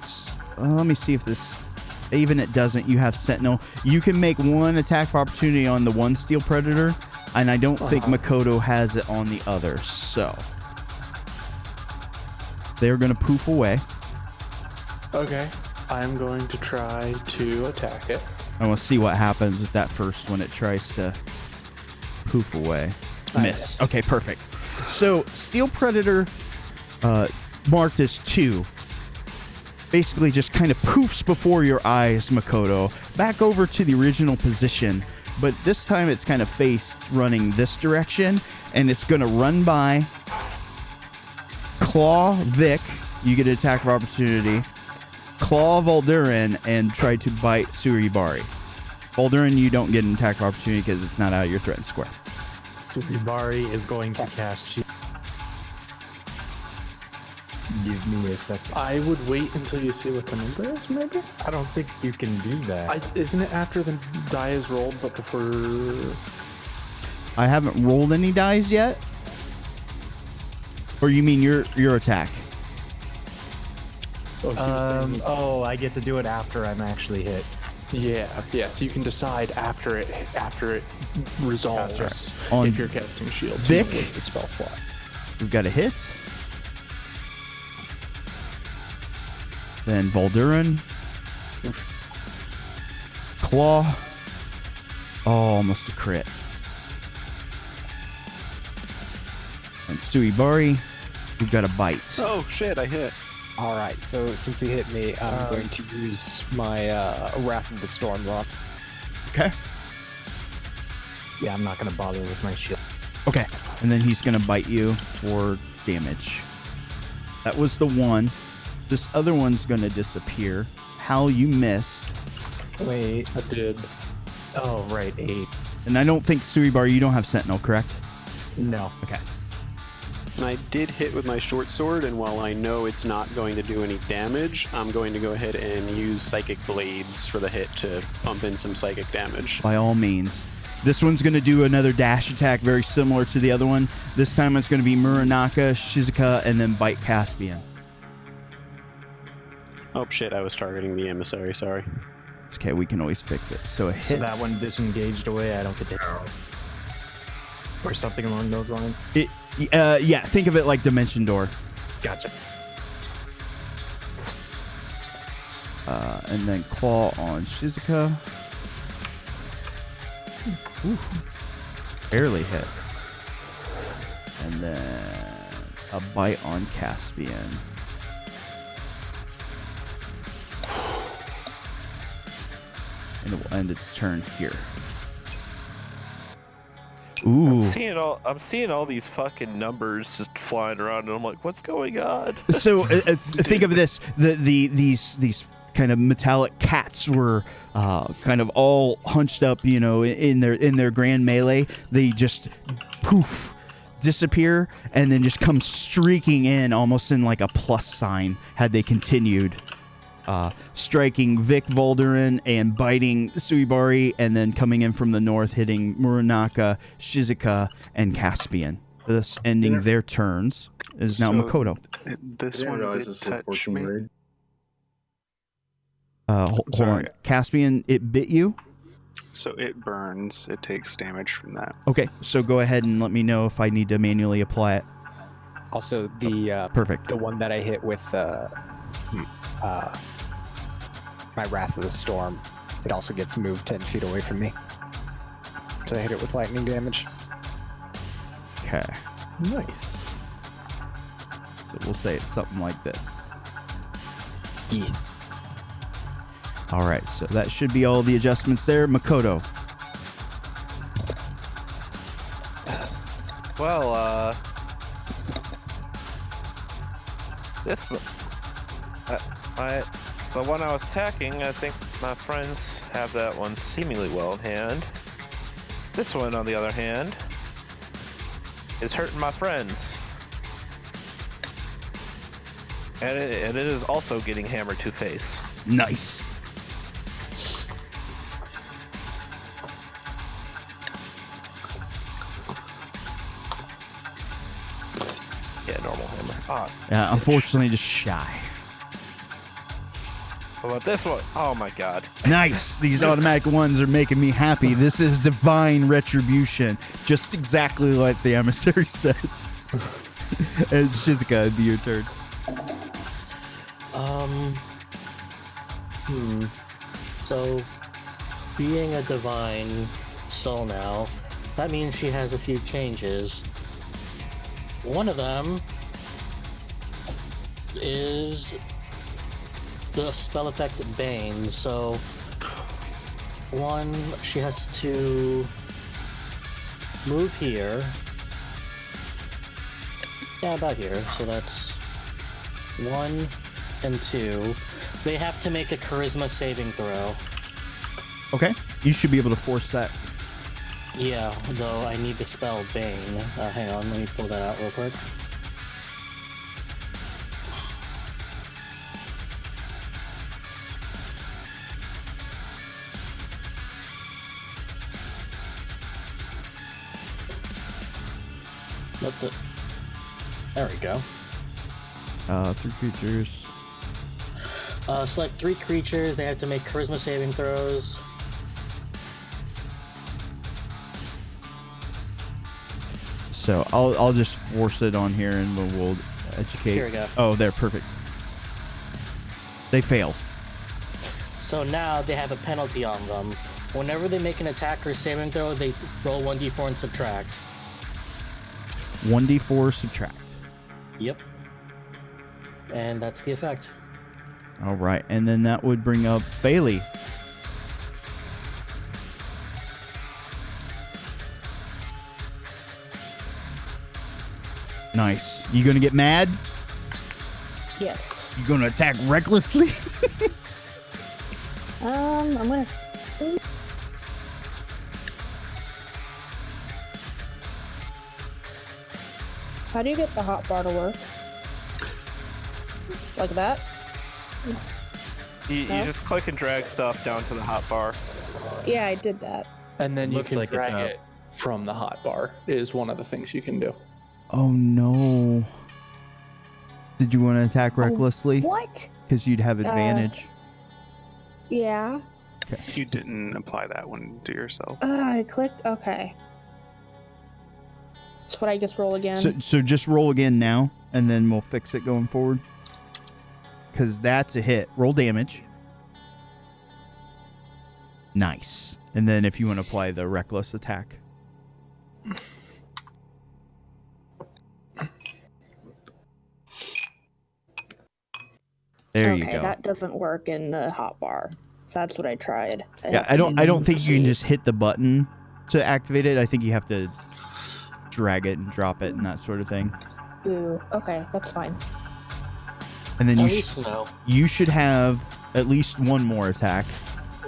let me see if this... Even it doesn't. You have Sentinel. You can make one attack of opportunity on the one Steel Predator, and I don't think Makoto has it on the other, so... They're going to poof away. Okay. I'm going to try to attack it. I want to see what happens with that first when it tries to poof away. Miss. Okay, perfect. So, Steel Predator marked as 2 basically just kind of poofs before your eyes, Makoto. Back over to the original position, but this time it's kind of faced running this direction, and it's going to run by, claw Vic. You get an attack of opportunity. Claw Voldurin and try to bite Suribari. Voldurin, you don't get an attack of opportunity because it's not out of your threatened square. Suribari is going to cast shield. Give me a second. I would wait until you see what the number is, maybe? I don't think you can do that. Isn't it after the die is rolled, but before... I haven't rolled any dice yet? Or you mean your attack? I get to do it after I'm actually hit. Yeah, so you can decide after it resolves Gotcha. if you're casting shields. Vic, you don't waste the spell slot. We've got a hit. Then Voldurin. Claw. Oh, almost a crit. And Suibari, we've got a bite. Oh shit, I hit. Alright, so since he hit me, I'm going to use my Wrath of the Storm Rock. Okay. Yeah, I'm not going to bother with my shield. Okay. And then he's going to bite you for damage. That was the one. This other one's going to disappear. Hal, you missed. Wait, I did. Oh, right, 8. And I don't think, Suibar, you don't have Sentinel, correct? No. Okay. And I did hit with my short sword, and while I know it's not going to do any damage, I'm going to go ahead and use Psychic Blades for the hit to pump in some psychic damage. By all means. This one's going to do another dash attack very similar to the other one. This time it's going to be Muranaka, Shizuka, and then bite Caspian. Oh shit, I was targeting the Emissary, sorry. It's okay, we can always fix it. So a hit. So that one disengaged away, I don't get to... Or something along those lines? Yeah, think of it like Dimension Door. Gotcha. And then claw on Shizuka. Ooh. Barely hit. And then a bite on Caspian. And it will end its turn here. Ooh. I'm seeing all these fucking numbers just flying around, and I'm like, what's going on? So think of this: these kind of metallic cats were kind of all hunched up, you know, in their grand melee. They just poof, disappear, and then just come streaking in, almost in like a plus sign. Had they continued. Striking Vic Voldurin and biting Suibari, and then coming in from the north, hitting Muranaka, Shizuka, and Caspian. Thus ending their turns is now Makoto. This one did touch me. Hold on. Caspian, it bit you? So it burns. It takes damage from that. Okay, so go ahead and let me know if I need to manually apply it. Also, the perfect. The one that I hit with my Wrath of the Storm, it also gets moved 10 feet away from me. So I hit it with lightning damage. Okay. Nice. So we'll say it's something like this. Yeah. All right, so that should be all the adjustments there. Makoto. Well, the one I was attacking, I think my friends have that one seemingly well in hand. This one, on the other hand, is hurting my friends. And it is also getting hammered to face. Nice. Yeah, normal hammer. Ah, Unfortunately, just shy. what about this one? Oh my god. Nice. These automatic ones are making me happy. This is divine retribution. Just exactly like the emissary said. And Shizuka, it'd be your turn. So, being a divine soul now, that means she has a few changes. One of them is the spell effect Bane. So, one, she has to move here. Yeah, about here. So that's 1 and 2. They have to make a charisma saving throw. Okay. You should be able to force that. Yeah, though I need to spell Bane. Hang on, let me pull that out real quick. There we go. 3 creatures. Select 3 creatures. They have to make charisma saving throws. So I'll just force it on here and we'll educate. Here we go. Oh, there, perfect. They failed. So now they have a penalty on them. Whenever they make an attack or saving throw, they roll 1d4 and subtract. 1d4 subtract. Yep. And that's the effect. All right, and then that would bring up Bailey. Nice. You gonna get mad? Yes. You gonna attack recklessly? I'm gonna. How do you get the hotbar to work? Like that? You just click and drag stuff down to the hotbar. Yeah, I did that. And then you Looks can like it's drag up. it from the hotbar is one of the things you can do. Oh no. Did you want to attack recklessly? What? Because you'd have advantage. Yeah. You didn't apply that one to yourself. I clicked. Okay. So would I just roll again? So just roll again now, and then we'll fix it going forward. Because that's a hit. Roll damage. Nice. And then if you want to apply the reckless attack. There you go. Okay, that doesn't work in the hotbar. So that's what I tried. Yeah, I don't think you can just hit the button to activate it. I think you have to drag it and drop it and that sort of thing. Ooh, okay, that's fine. And then At least no. you should have at least one more attack.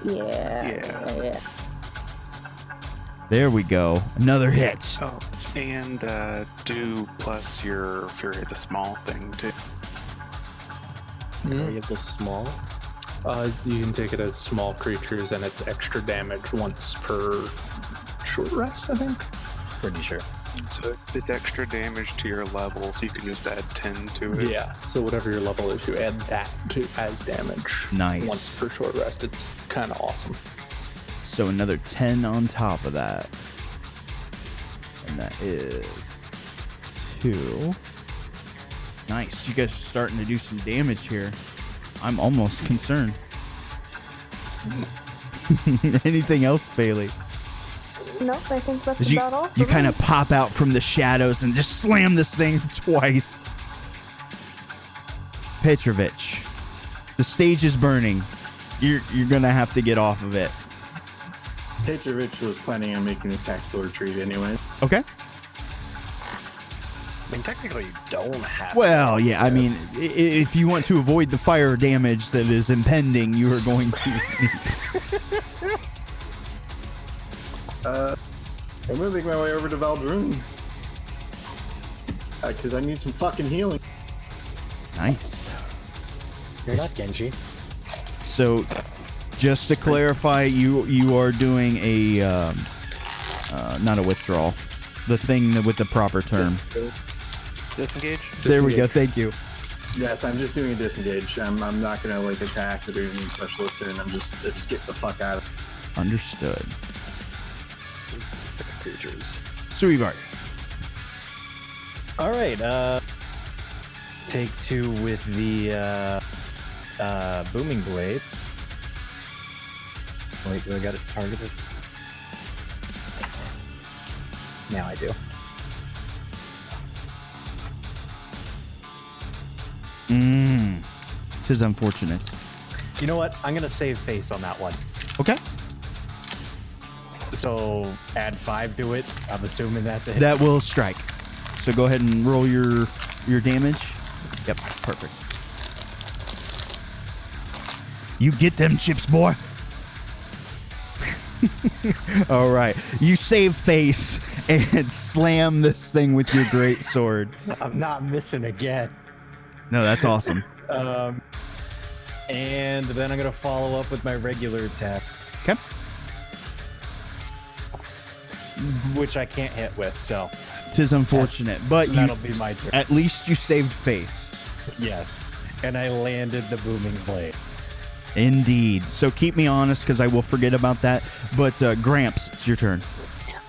Yeah. There we go. Another hit. Oh, and do plus your Fury of the Small thing too. Fury of the Small? You can take it as small creatures, and it's extra damage once per short rest, I think. Pretty sure. So it's extra damage to your level, so you can just add 10 to it. Yeah, so whatever your level is, you add that to as damage. Nice. Once per short rest. It's kind of awesome. So another 10 on top of that. And that is 2. Nice. You guys are starting to do some damage here. I'm almost concerned. Anything else, Bailey? Nope, I think that's You, about all. you kind of pop out from the shadows and just slam this thing twice. Petrovich, the stage is burning. You're gonna have to get off of it. Petrovich was planning on making a tactical retreat anyway. Okay. I mean, technically, you don't have Well, to. yeah, I mean, if you want to avoid the fire damage that is impending, you are going to. I'm gonna make my way over to Valdroon. Because I need some fucking healing. Nice. You're not Genji. So, just to clarify, you are doing a not a withdrawal, the thing with the proper term. Disengage. There we go. Thank you. Yes, I'm just doing a disengage. I'm not gonna like attack or do anything specialist turn. I'm just get the fuck out of it. Understood. 6 creatures. Suibar. All right. Take 2 with the booming blade. Wait, do I got it targeted? Now I do. Tis unfortunate. You know what? I'm gonna save face on that one. Okay. So add 5 to it. I'm assuming that's it. That will strike. So go ahead and roll your damage. Yep, perfect. You get them chips, boy. All right. You save face and slam this thing with your great sword. I'm not missing again. No, that's awesome. And then I'm gonna follow up with my regular attack. Okay. Which I can't hit with, so. Tis unfortunate, but that'll be my turn. At least you saved face. Yes. And I landed the booming blade. Indeed. So keep me honest, because I will forget about that. But Gramps, it's your turn.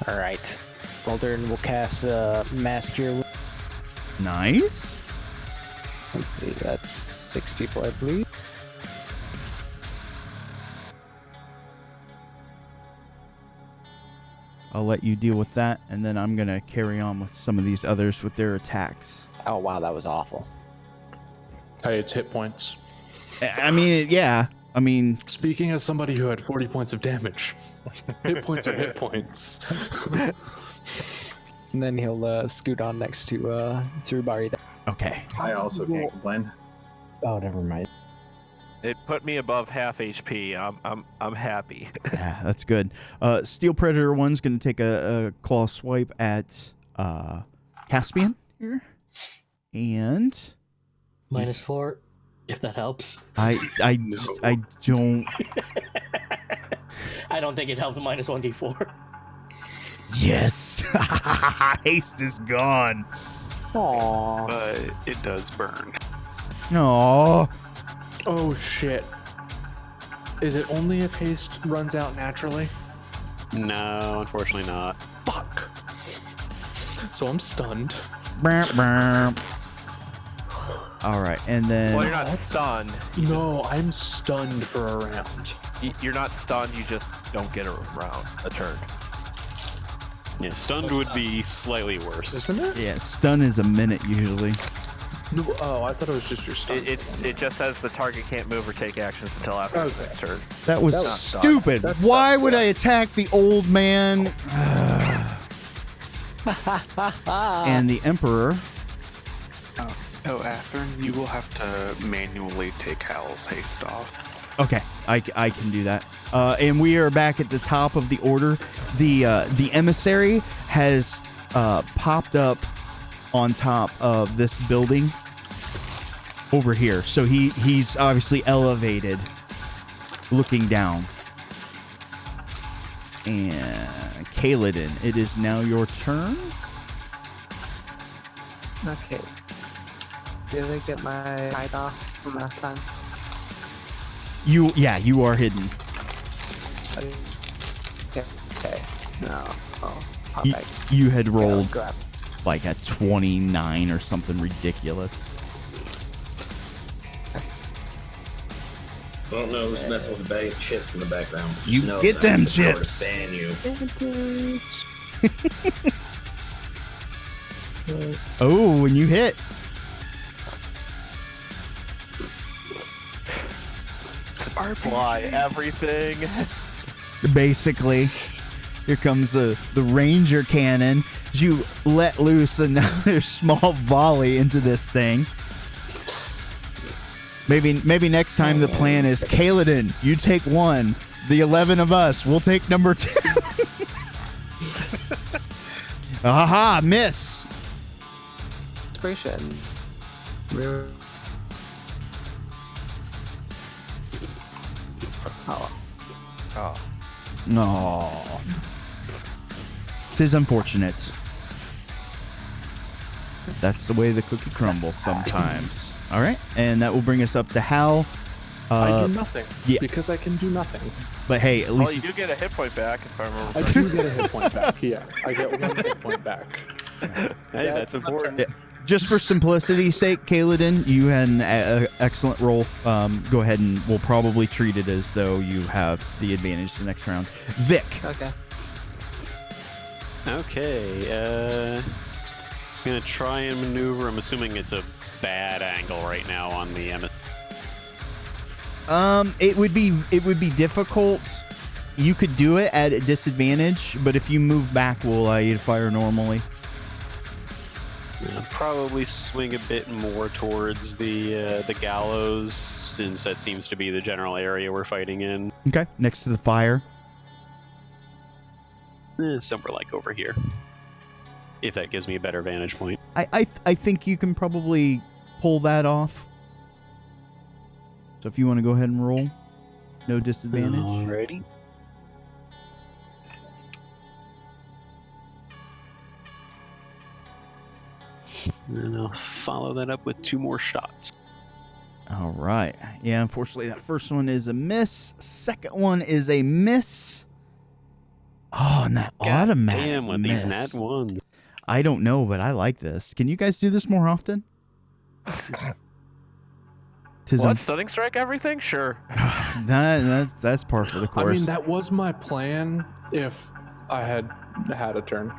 All right. Voltern will cast Mass Cure. Nice. Let's see, that's 6 people, I believe. I'll let you deal with that, and then I'm going to carry on with some of these others with their attacks. Oh, wow, that was awful. Hey, it's hit points. I mean, yeah. I mean... Speaking as somebody who had 40 points of damage, hit points are hit points. And then he'll scoot on next to Rubari. Okay. I also can't complain. Oh, never mind. It put me above half HP. I'm happy. Yeah, that's good. Steel Predator 1's going to take a claw swipe at Caspian here. And... -4, if that helps. I don't... I don't think it helped -1d4. Yes! Haste is gone. Aww. But it does burn. Aww. Oh shit. Is it only if haste runs out naturally? No, unfortunately not. Fuck. So I'm stunned. All right, and then... Well, you're not stunned. No, I'm stunned for a round. You're not stunned, you just don't get a turn. Yeah, stunned would be slightly worse. Isn't it? Yeah, stun is a minute usually. No, oh, I thought it was just your stun. It just says the target can't move or take actions until after its next turn. That was stupid. Why would I attack the old man? And the Emperor. Oh, Atherin, you will have to manually take Hal's haste off. Okay, I can do that. And we are back at the top of the order. The Emissary has popped up on top of this building over here. So he's obviously elevated, looking down. And Kaladin, it is now your turn. Okay. Did I get my hide off from last time? You are hidden. Okay. No. Oh, pop You, back. you had Okay, I'll rolled grab. like a 29 or something ridiculous. I don't know who's messing with the bag of chips in the background. Just You know get that I them have the power to chips. ban you. Oh, when you hit. Apply everything. Basically, here comes the Ranger cannon. As you let loose another small volley into this thing. Maybe next time the plan is Kaladin, you take one. The 11 of us, we'll take number 2. Aha, miss. Inspiration. No. Tis unfortunate. That's the way the cookie crumbles sometimes. All right, and that will bring us up to Hal. I do nothing. Yeah. Because I can do nothing. But hey, at Oh, least you do get a hit point back if I remember. I do get a hit point back. Yeah, I get 1 hit point back. Hey, that's important. just for simplicity's sake, Kaladin, you had an excellent roll. Go ahead and we'll probably treat it as though you have the advantage the next round. Vic. Okay. Okay, I'm gonna try and maneuver. I'm assuming it's a bad angle right now on the Emissary. It would be difficult. You could do it at a disadvantage, but if you move back, we'll allow you to fire normally. I'll probably swing a bit more towards the gallows, since that seems to be the general area we're fighting in. Okay, next to the fire. Somewhere like over here, if that gives me a better vantage point. I think you can probably pull that off. So if you want to go ahead and roll, no disadvantage. Alrighty. And I'll follow that up with 2 more shots. All right. Yeah, unfortunately, that first one is a miss. Second one is a miss. Oh, and that God automatic damn with miss. these nat ones. I don't know, but I like this. Can you guys do this more often? What, stunning strike everything? Sure. That's par for the course. I mean, that was my plan if I had had a turn.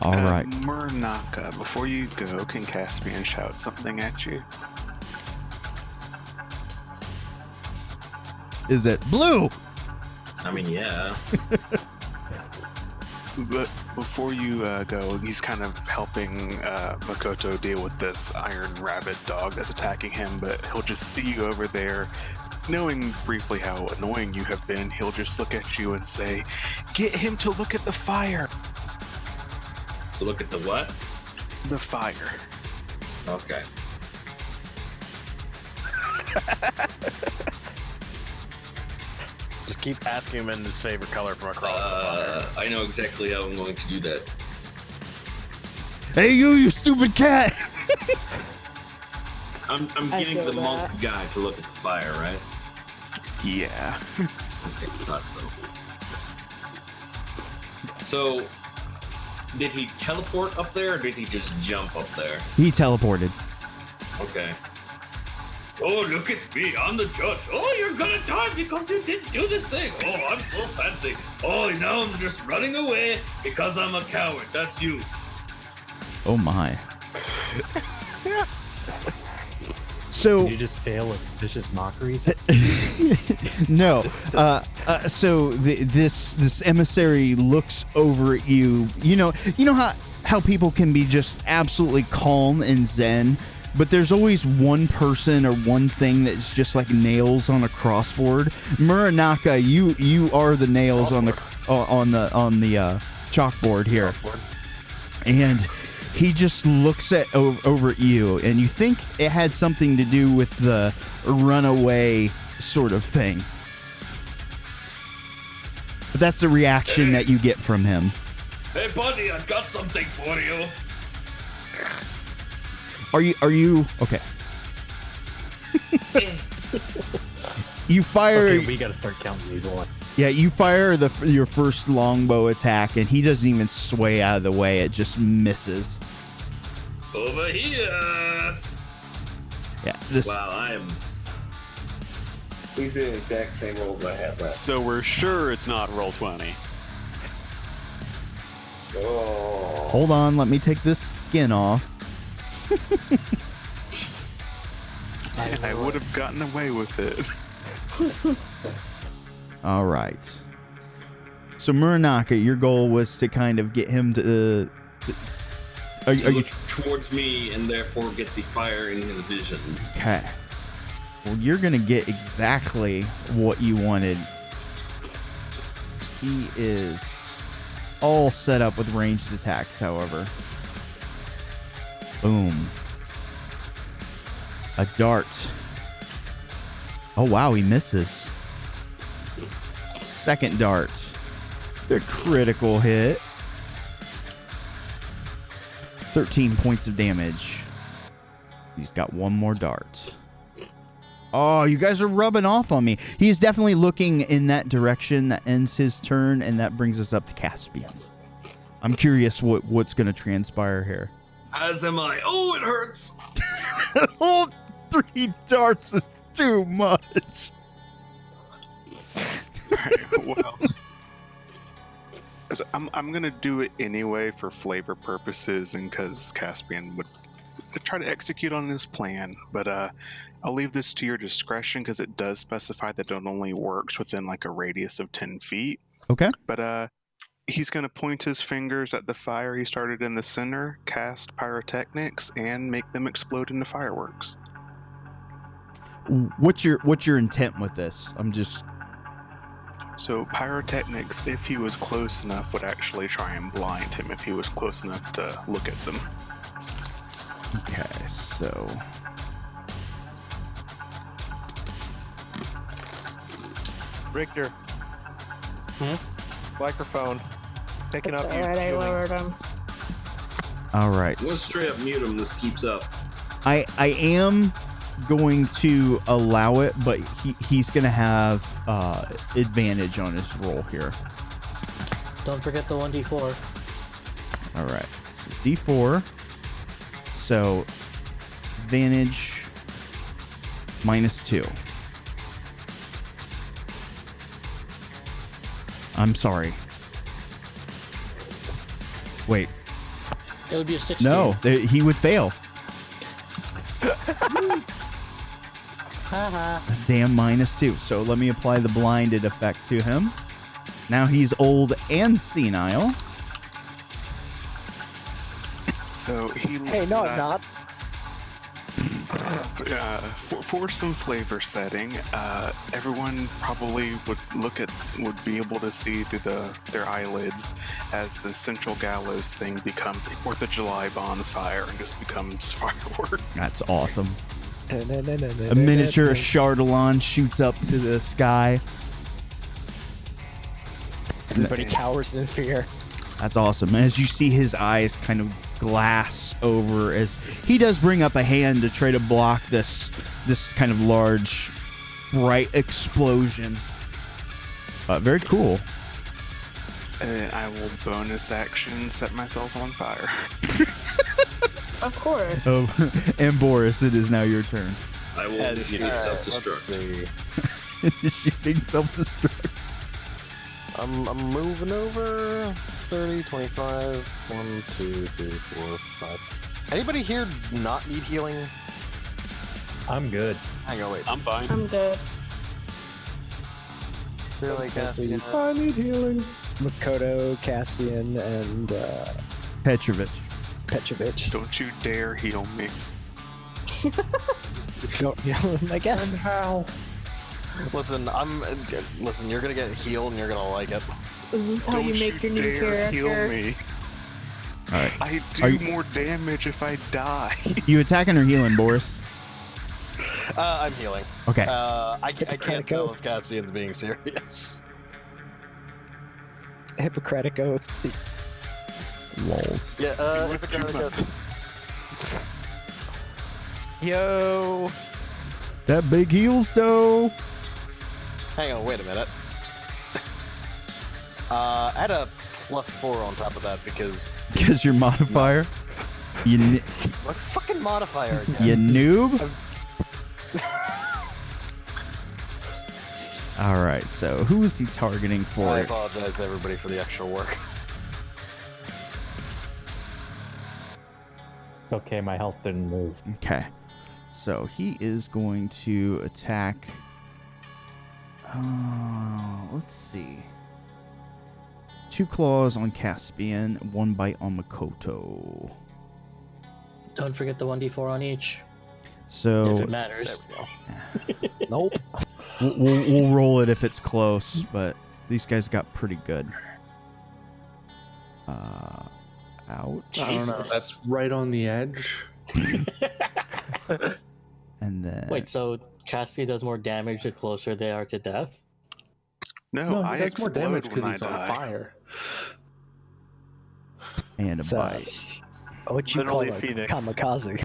All right. Muranaka, before you go, can Caspian shout something at you? Is it blue? I mean, yeah. But before you go, he's kind of helping Makoto deal with this iron rabid dog that's attacking him, but he'll just see you over there. Knowing briefly how annoying you have been, he'll just look at you and say, "Get him to look at the fire." To look at the what? The fire. Okay. Just keep asking him in his favorite color from across the fire. I know exactly how I'm going to do that. Hey, you stupid cat! I'm getting the monk guy to look at the fire, right? Yeah. Okay, thought so. So, did he teleport up there, or did he just jump up there? He teleported. Okay. Oh, look at me, I'm the judge. Oh, you're gonna die because you didn't do this thing. Oh, I'm so fancy. Oh, now I'm just running away because I'm a coward. That's you. Oh my. So Did you just fail with vicious mockeries? no. So this emissary looks over at you. You know how people can be just absolutely calm and zen, but there's always one person or one thing that's just like nails on a crossboard. Muranaka, you are the nails on the chalkboard here. And he just looks over at you, and you think it had something to do with the runaway sort of thing. But that's the reaction that you get from him. Hey, buddy, I got something for you. Are you okay? You fire. Okay, we gotta start counting these one. Yeah, you fire your first longbow attack, and he doesn't even sway out of the way. It just misses. Over here. Yeah. Wow, These are the exact same rolls I had last. So we're sure it's not roll 20. Oh. Hold on, let me take this skin off. I would have gotten away with it. All right. So Muranaka, your goal was to kind of get him to are you look towards me and therefore get the fire in his vision. okay? Well, you're gonna get exactly what you wanted. He is all set up with ranged attacks, however. Boom. A dart. Oh wow, he misses. second dart. The critical hit. 13 points of damage. He's got one more dart. Oh, you guys are rubbing off on me. He's definitely looking in that direction. That ends his turn, and that brings us up to Caspian. I'm curious what's going to transpire here. As am I. Oh, it hurts. Oh, 3 darts is too much. Well, so I'm gonna do it anyway for flavor purposes and because Caspian would try to execute on his plan. But I'll leave this to your discretion because it does specify that it only works within like a radius of 10 feet. Okay. But he's gonna point his fingers at the fire he started in the center, cast pyrotechnics, and make them explode into fireworks. What's your intent with this? So pyrotechnics, if he was close enough, would actually try and blind him if he was close enough to look at them. Okay, so Richter. Microphone. Picking up. Alright, I lowered him. all right. Let's straight up mute him. This keeps up. I am going to allow it, but he's going to have advantage on his roll here. Don't forget the 1d4. All right. So D4. So advantage -2. I'm sorry. Wait. It would be a 16. No, he would fail. Haha. Damn, -2. So let me apply the blinded effect to him. Now he's old and senile. So he. Hey, no, I'm not. For some flavor setting, everyone probably would be able to see through their eyelids as the central gallows thing becomes a 4th of July bonfire and just becomes fireworks. That's awesome. A miniature Chardalon shoots up to the sky. Everybody cowers in fear. That's awesome. As you see his eyes kind of glass over as he does bring up a hand to try to block this kind of large, bright explosion. Very cool. And I will bonus action set myself on fire. Of course. Oh, and Boris, it is now your turn. I will initiate self-destruct. Initiating self-destruct. I'm moving over. 30, 25, 1, 2, 3, 4, 5. Anybody here not need healing? I'm good. Hang on, wait. I'm fine. I'm good. Feel like Caspian. I need healing. Makoto, Caspian, and Petrovich. Don't you dare heal me. Don't heal him, I guess. And how? Listen, you're gonna get healed and you're gonna like it. Is this how you make your new dare character? heal me. All right. I do more damage if I die. You attacking or healing, Boris? I'm healing. Okay. I can't tell if Caspian's being serious. Hippocratic oath. Lols. Yeah, Hippocratic oath. Yo. That big heals, though. Hang on, wait a minute. Add a +4 on top of that because your modifier. my fucking modifier again. You noob. All right. So who is he targeting for? I apologize to everybody for the extra work. It's okay, my health didn't move. Okay. So he is going to attack. Let's see. 2 claws on Caspian, 1 bite on Makoto. Don't forget the 1d4 on each. So If it matters. Nope. we'll roll it if it's close, but these guys got pretty good. Ouch. I don't know. That's right on the edge. And then Wait, so Caspian does more damage the closer they are to death? No, I he does more damage explode when because I he's on die. fire. And a So, bite. what you call Literally a Phoenix. kamikaze?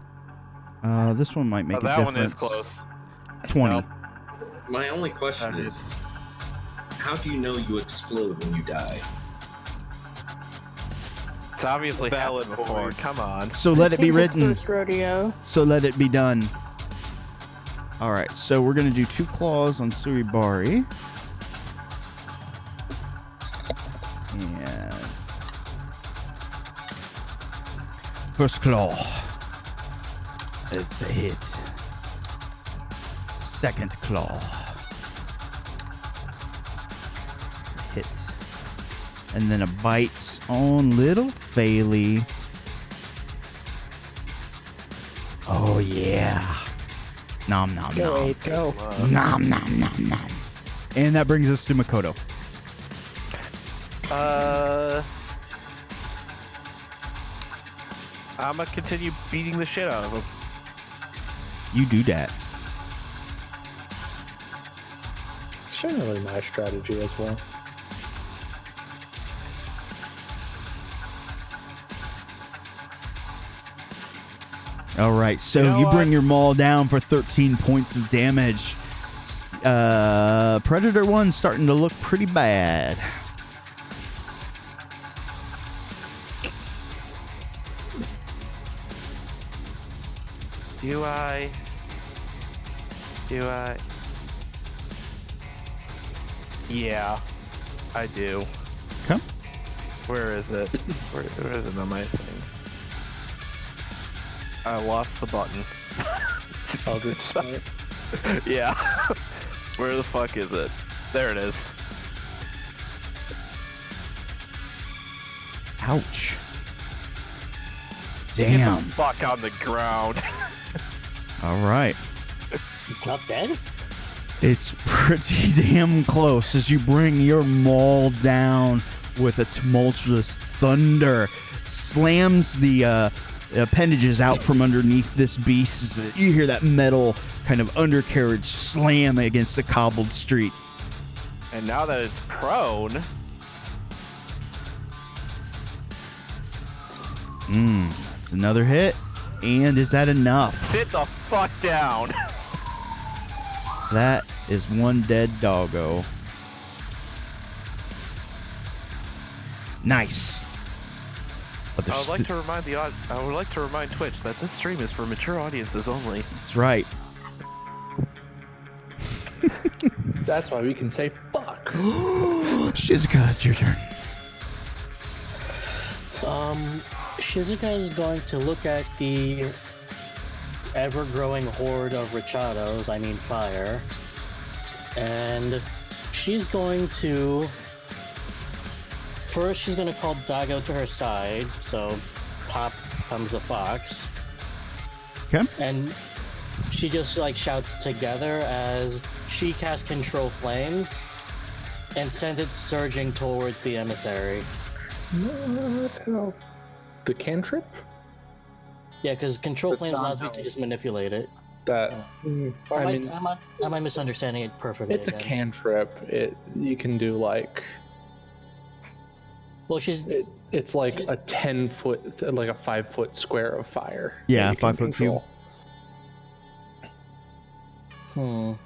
This one might make Oh, a that difference. one is close. 20. Nope. My only question is, how do you know you explode when you die? It's obviously Valid happened before. point. Come on. So let it be His written. first rodeo. So let it be done. All right, so we're going to do 2 claws on Suibari. And first claw. It's a hit. Second claw. Hit. And then a bite on little Faley. Oh yeah. Nom nom Go, nom. 8, go. Nom nom nom nom. And that brings us to Makoto. I'm gonna continue beating the shit out of him. You do that. It's generally my strategy as well. All right, so You know you bring what? your maul down for 13 points of damage. Predator 1 starting to look pretty bad. Do I? Yeah, I do. Okay. Where is it? Where is it on my thing? I lost the button. Eldritch Smite. Yeah. Where the fuck is it? There it is. Ouch. Get Damn. the fuck on the ground. All right. It's not dead? It's pretty damn close as you bring your maul down with a tumultuous thunder. Slams the appendages out from underneath this beast. You hear that metal kind of undercarriage slam against the cobbled streets. And now that it's prone, That's another hit. And is that enough? sit the fuck down. That is one dead doggo. Nice. But I would like to remind Twitch that this stream is for mature audiences only. That's right. That's why we can say fuck. Shizuka, it's your turn. Shizuka is going to look at the ever-growing horde of Richados, I mean fire, and she's going to... First, she's going to call Dago to her side, so pop comes the fox. Okay. And she just, like, shouts together as she casts Control Flames and sends it surging towards the Emissary. What hell? The cantrip? Yeah, because Control That's Flames not allows me how- to just manipulate it. That Or I am, mean, am I misunderstanding it perfectly? it's a again? cantrip. You can do like Well, she's it's like a 10-foot, like a 5-foot square of fire. Yeah, that you can 5 foot cube. control.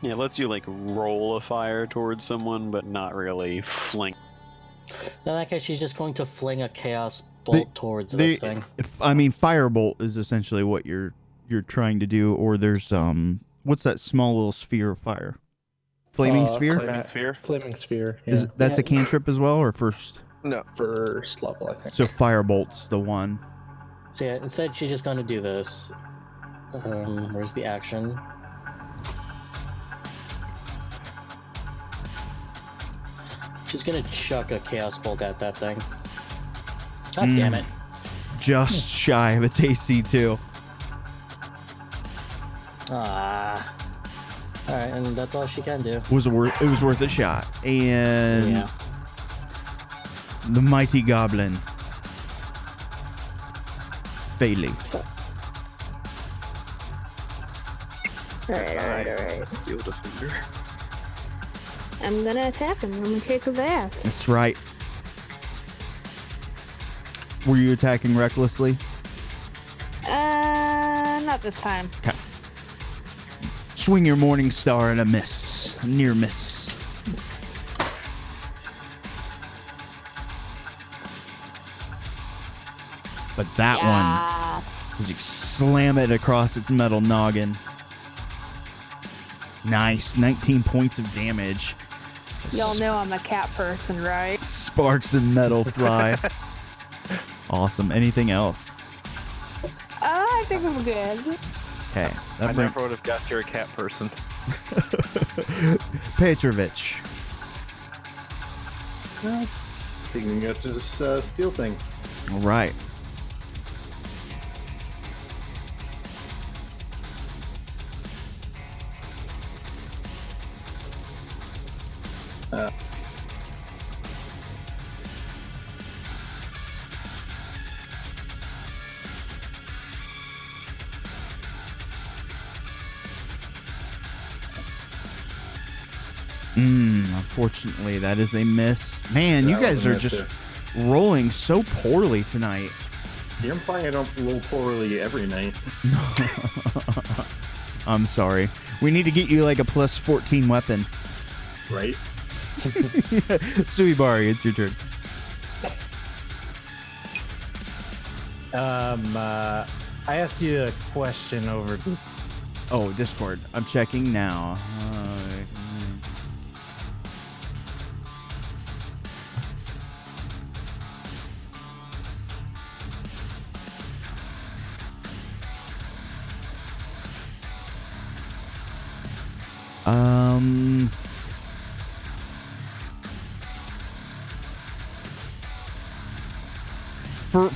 Yeah, it lets you like roll a fire towards someone, but not really fling. In that case, she's just going to fling a chaos bolt towards this thing. Firebolt is essentially what you're trying to do, or there's what's that small little sphere of fire? Flaming sphere? Flaming sphere. Is that's a cantrip as well, or first? No, first level, I think. So Firebolt's the one. So yeah, instead she's just going to do this. Where's the action? She's gonna chuck a chaos bolt at that thing. God damn it. Just shy of its AC too. Ah. Alright, and that's all she can do. It was worth a shot. And Yeah. the mighty goblin. Failing. Alright. Field defender. I'm gonna attack him. I'm gonna kick his ass. That's right. Were you attacking recklessly? Not this time. Okay. Swing your Morning Star and a miss. A near miss. But that one, you slam it across its metal noggin. Nice. 19 points of damage. Y'all know I'm a cat person, right? Sparks of metal fly. Awesome. Anything else? I think I'm good. Okay. I never would have guessed you're a cat person. Petrovich. Well, thinking of this steel thing. All right. Unfortunately, that is a miss. Man, you guys are just rolling so poorly tonight. Yeah, I'm fine. I don't roll poorly every night. I'm sorry. We need to get you like a plus 14 weapon. Right? Suibari, it's your turn. I asked you a question over this. Oh, Discord. I'm checking now.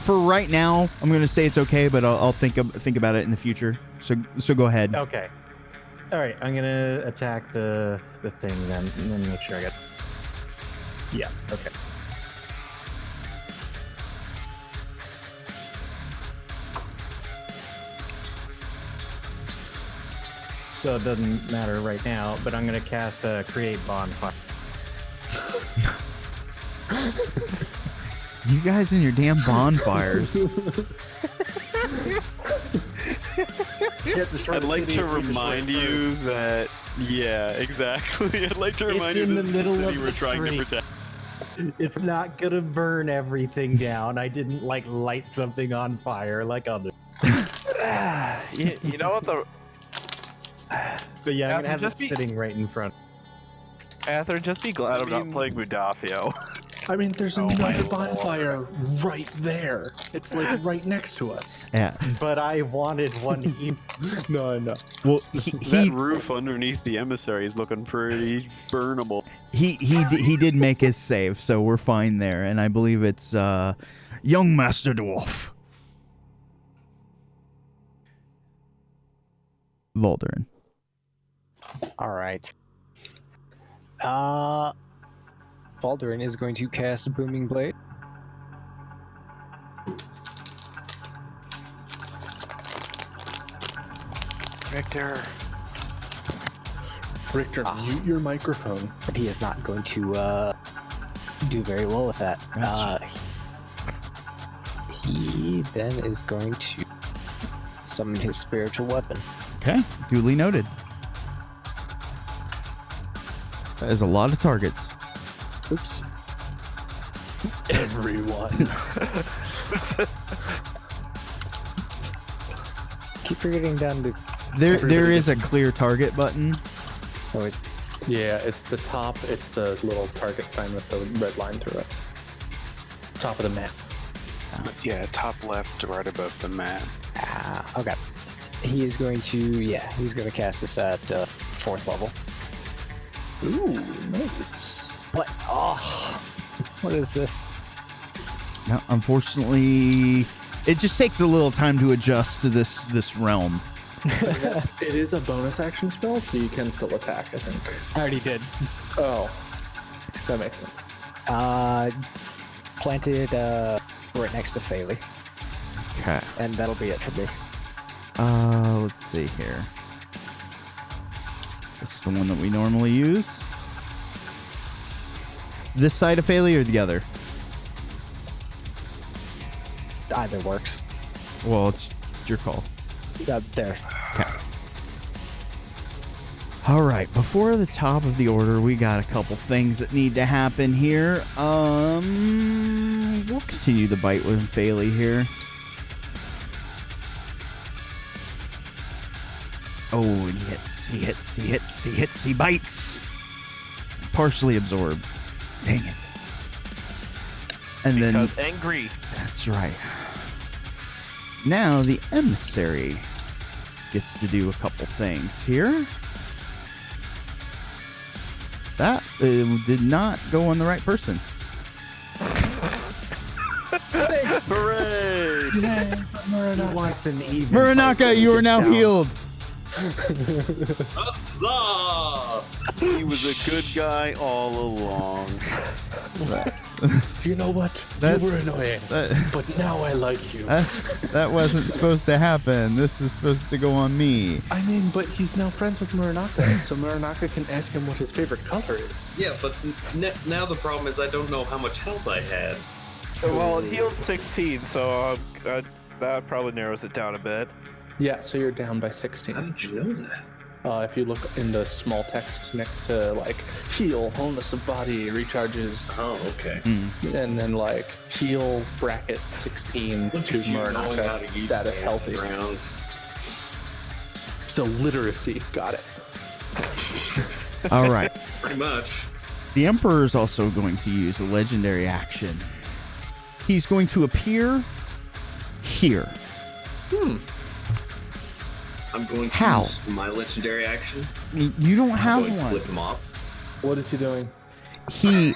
For right now, I'm gonna say it's okay, but I'll think about it in the future. So go ahead. Okay. All right, I'm gonna attack the thing then, and then make sure I got. Yeah. Okay. So it doesn't matter right now, but I'm gonna cast a create bonfire. You guys and your damn bonfires. I'd like to remind you that, yeah, exactly. I'd like to remind you that this is the city we're trying to protect. It's not gonna burn everything down. I didn't like light something on fire like others. You know what the... But yeah, I'm gonna have just it sitting right in front. Ather, just be glad I'm not playing Mudafio. I mean, there's another bonfire right there. It's like right next to us. Yeah. But I wanted one. No. Well, that roof underneath the Emissary is looking pretty burnable. He did make his save, so we're fine there. And I believe it's young Master Dwarf. Volderin. All right. Volderin is going to cast Booming Blade. Richter, mute your microphone. But he is not going to do very well with that. He then is going to summon his spiritual weapon. Okay, duly noted. That is a lot of targets. Oops. Everyone. Keep forgetting down to... There is a clear target button. Always. Yeah, it's the top. It's the little target sign with the red line through it. Top of the map. Yeah, top left, right above the map. Okay. He is going to, he's going to cast this at 4th level. Ooh, nice. What? Oh, what is this? No, unfortunately, it just takes a little time to adjust to this realm. It is a bonus action spell, so you can still attack, I think. I already did. Oh, that makes sense. Planted right next to Faley. Okay. And that'll be it for me. Let's see here. This is the one that we normally use. this side of Phaley or the other? Either works. Well, it's your call. There. Okay. All right, before the top of the order, we got a couple things that need to happen here. We'll continue the bite with Phaley here. Oh, and he bites. Partially absorbed. Dang it. And Because then angry. that's right. Now the emissary gets to do a couple things here. That did not go on the right person. Hooray! He wants an even. Muranaka, you are now healed. Huzzah! He was a good guy all along. You know what? That- you were annoying, that- but now I like you. That wasn't supposed to happen. This is supposed to go on me. I mean, but he's now friends with Muranaka, so Muranaka can ask him what his favorite color is. Yeah, but now the problem is I don't know how much health I had. Well, it healed 16, so that probably narrows it down a bit. Yeah, so you're down by 16. How did you know that? If you look in the small text next to like heal, wholeness of body, recharges. Oh, okay. And then like heal bracket 16 Look to at you knowing how to Muranaka, use status fancy healthy. rounds. So literacy, got it. All right. Pretty much. The Emperor is also going to use a legendary action. He's going to appear here. I'm going to How? use my legendary action. You don't I'm have going to one. flip him off. What is he doing? He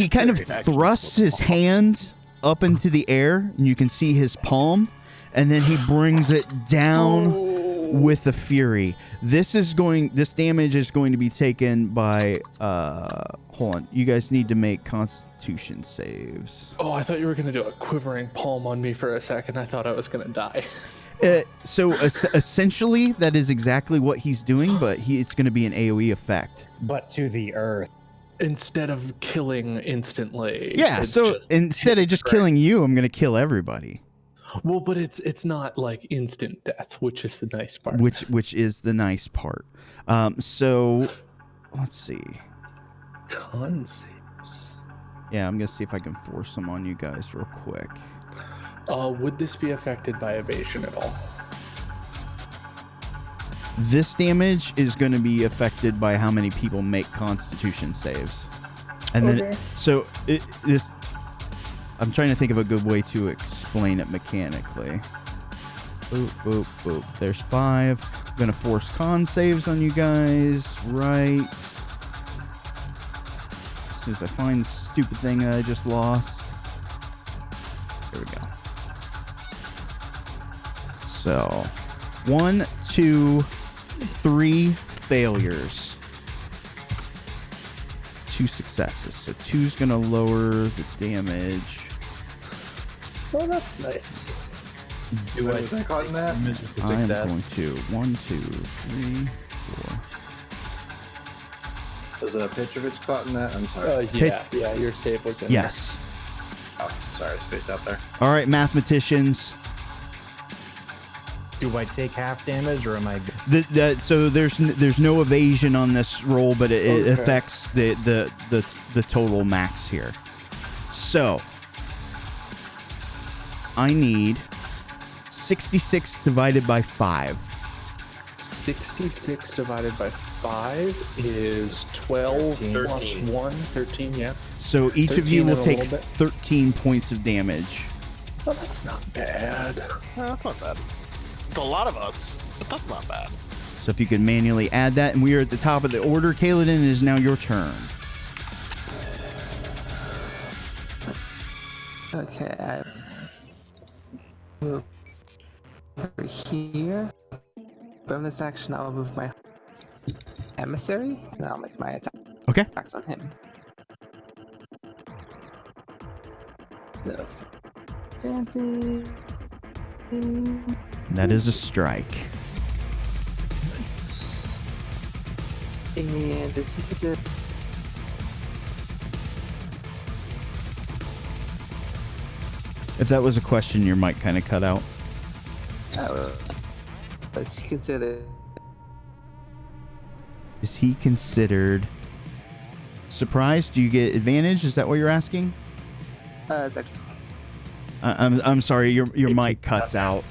kind of thrusts his hand up into the air, and you can see his palm, and then he brings it down with a fury. This damage is going to be taken by hold on. You guys need to make Constitution saves. Oh, I thought you were gonna do a quivering palm on me for a second. I thought I was gonna die. So essentially, that is exactly what he's doing, but it's going to be an AoE effect. But to the earth. Instead of killing instantly. Yeah, it's so just instead of just killing you, I'm going to kill everybody. Well, but it's not like instant death, which is the nice part. Which is the nice part. So let's see. Con saves. Yeah, I'm going to see if I can force them on you guys real quick. Would this be affected by evasion at all? This damage is going to be affected by how many people make Constitution saves. And then, so I'm trying to think of a good way to explain it mechanically. Boop, boop, boop. There's 5. I'm going to force con saves on you guys. Right. As soon as I find the stupid thing that I just lost. There we go. So, 1, 2, 3 failures. 2 successes. So 2's going to lower the damage. Oh, that's nice. Was I caught in that? I'm going to 1, 2, 3, 4. Was Petrovich caught in that? I'm sorry. Yeah, your save was in Yes. Oh, sorry, I spaced out there. All right, mathematicians. Do I take half damage or am I? So there's no evasion on this roll, but it Okay. affects the total max here. So I need 66 divided by 5. 66 divided by 5 is 12 plus 1, 13, yeah. So each of you 13 will and a take little bit. 13 points of damage. Oh, that's not bad. That's not bad. It's a lot of us, but that's not bad. So if you could manually add that, and we are at the top of the order. Kaladin, it is now your turn. Okay, I move over here. Bonus action, I'll move my emissary, and I'll make my attack. Okay. Attacks on him. So, fancy. That is a strike. And this is a If that was a question, your mic kind of cut out. Is he considered? Is he considered surprised? Do you get advantage? Is that what you're asking? It's actually. I'm sorry, your mic cuts out.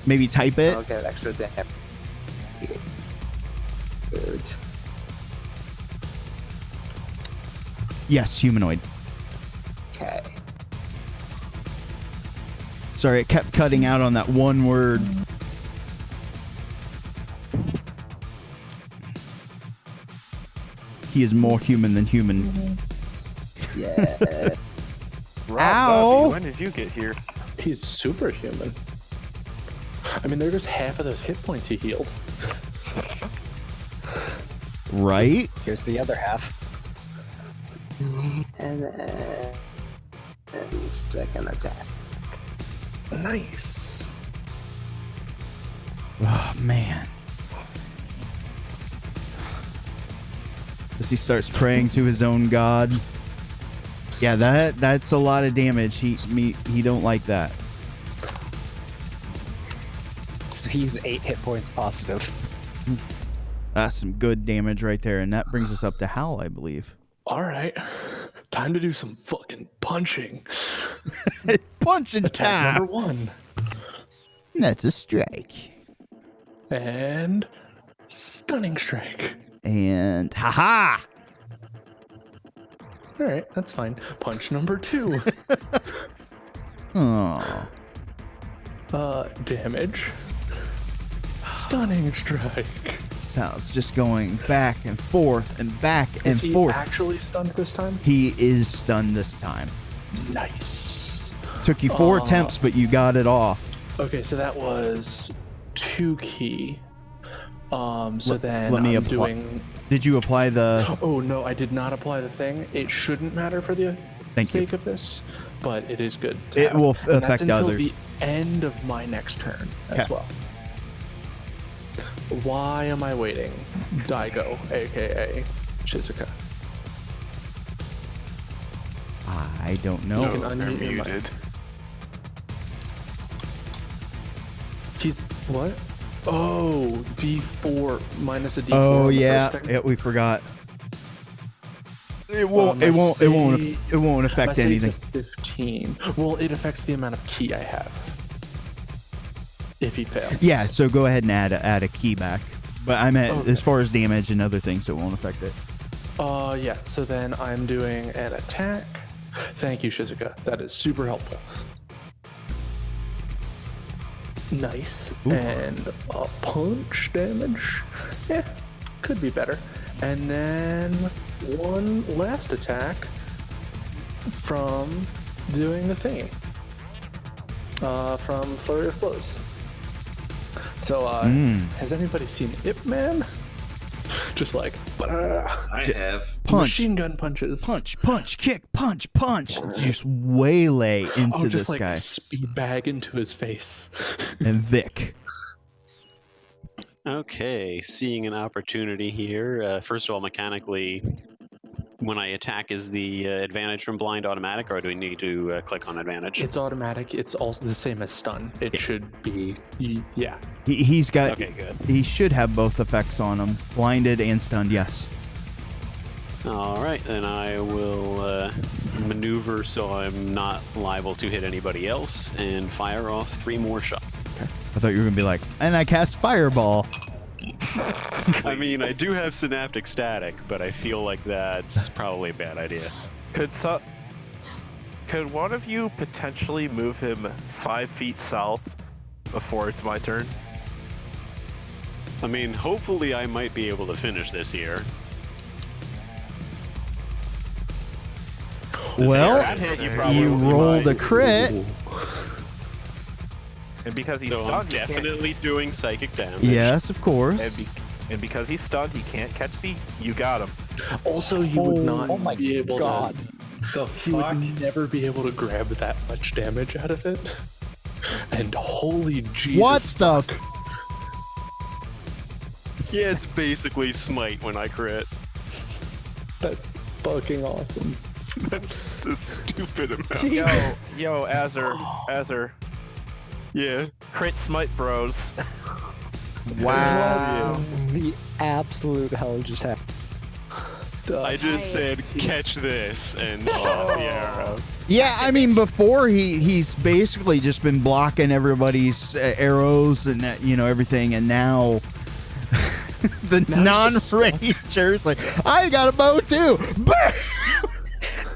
Maybe type it. I'll get extra damage. Good. Yes, humanoid. Okay. Sorry, it kept cutting out on that one word. He is more human than human. Yeah. Ow! When did you get here? He's superhuman. I mean, there's half of those hit points he healed. Right? Here's the other half. And then second attack. Nice. Oh, man. As he starts praying to his own god. Yeah, that's a lot of damage. He don't like that. So he's 8 hit points positive. That's some good damage right there, and that brings us up to Hal, I believe. All right. Time to do some fucking punching. Punch and Attack tap. number 1. That's a strike. And stunning strike. And haha. All right, that's fine. Punch number 2. Oh. Damage. Stunning strike. Sal's just going back and forth and back and Is he forth. actually stunned this time? He is stunned this time. Nice. Took you 4 attempts, but you got it off. Okay, so that was 2 key. So then let me I'm apply. doing. Did you apply the? Oh no, I did not apply the thing. It shouldn't matter for the sake of this, but it is good. It will And that's affect until others. the end of my next turn as well. Why am I waiting? Daigo, aka Shizuka. I don't know. You can unmute your mic. He's what? Oh, D4 minus a D4. Oh on the yeah, first thing? yeah, we forgot. It won't. It won't affect my save's anything. a 15. Well, it affects the amount of key I have. If he fails. Yeah. So go ahead and add a key back. But I meant as far as damage and other things, it won't affect it. Yeah. So then I'm doing an attack. Thank you, Shizuka. That is super helpful. Nice. Ooh. And a punch damage. Yeah, could be better. And then one last attack from doing the thingy. From Flurry of Blows. So, has anybody seen Ip Man? Just like, I have. Punch. Machine gun punches. Punch, punch, kick, punch, punch. Just waylay into just this like guy. speed bag into his face. And Vic. Okay, seeing an opportunity here. First of all, mechanically, when I attack, is the advantage from blind automatic, or do we need to click on advantage? It's automatic. It's also the same as stun. It should be, yeah. He's got. Okay, good. He should have both effects on him, blinded and stunned. Yes. All right, then I will maneuver so I'm not liable to hit anybody else and fire off 3 more shots. I thought you were gonna be like, and I cast Fireball. I mean, I do have Synaptic Static, but I feel like that's probably a bad idea. Could one of you potentially move him 5 feet south before it's my turn? I mean, hopefully I might be able to finish this here. Well, That hit you rolled a crit. And because he's So I'm stunned, he definitely doing psychic damage. Yes, of course. and because he's stunned, he can't catch the. You got him. Also, he would not be able The to. He fuck? would never be able to grab that much damage out of it. And holy Jesus! What the? Yeah, it's basically smite when I crit. That's fucking awesome. That's a stupid amount. Yo, Azur. Yeah. Crit smite bros. Wow. The absolute hell just happened. I just said, catch this, and off the arrow. Yeah, I mean, before he's basically just been blocking everybody's arrows and everything, and now the non-ranger's like, I got a bow too.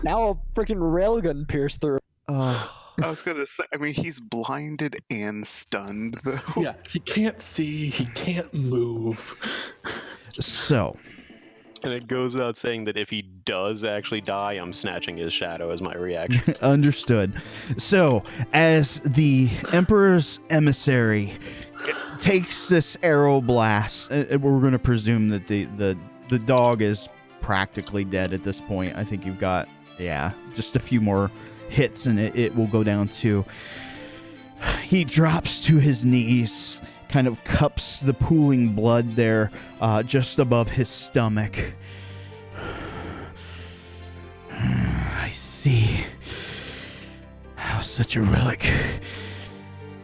Now a freaking railgun pierced through. I was gonna say, I mean, he's blinded and stunned, though. Yeah, he can't see, he can't move. So. And it goes without saying that if he does actually die, I'm snatching his shadow as my reaction. Understood. So, as the Emperor's emissary takes this arrow blast, we're going to presume that the dog is practically dead at this point. I think you've got, just a few more hits and it will go down too. He drops to his knees, kind of cups the pooling blood there just above his stomach. I see how such a relic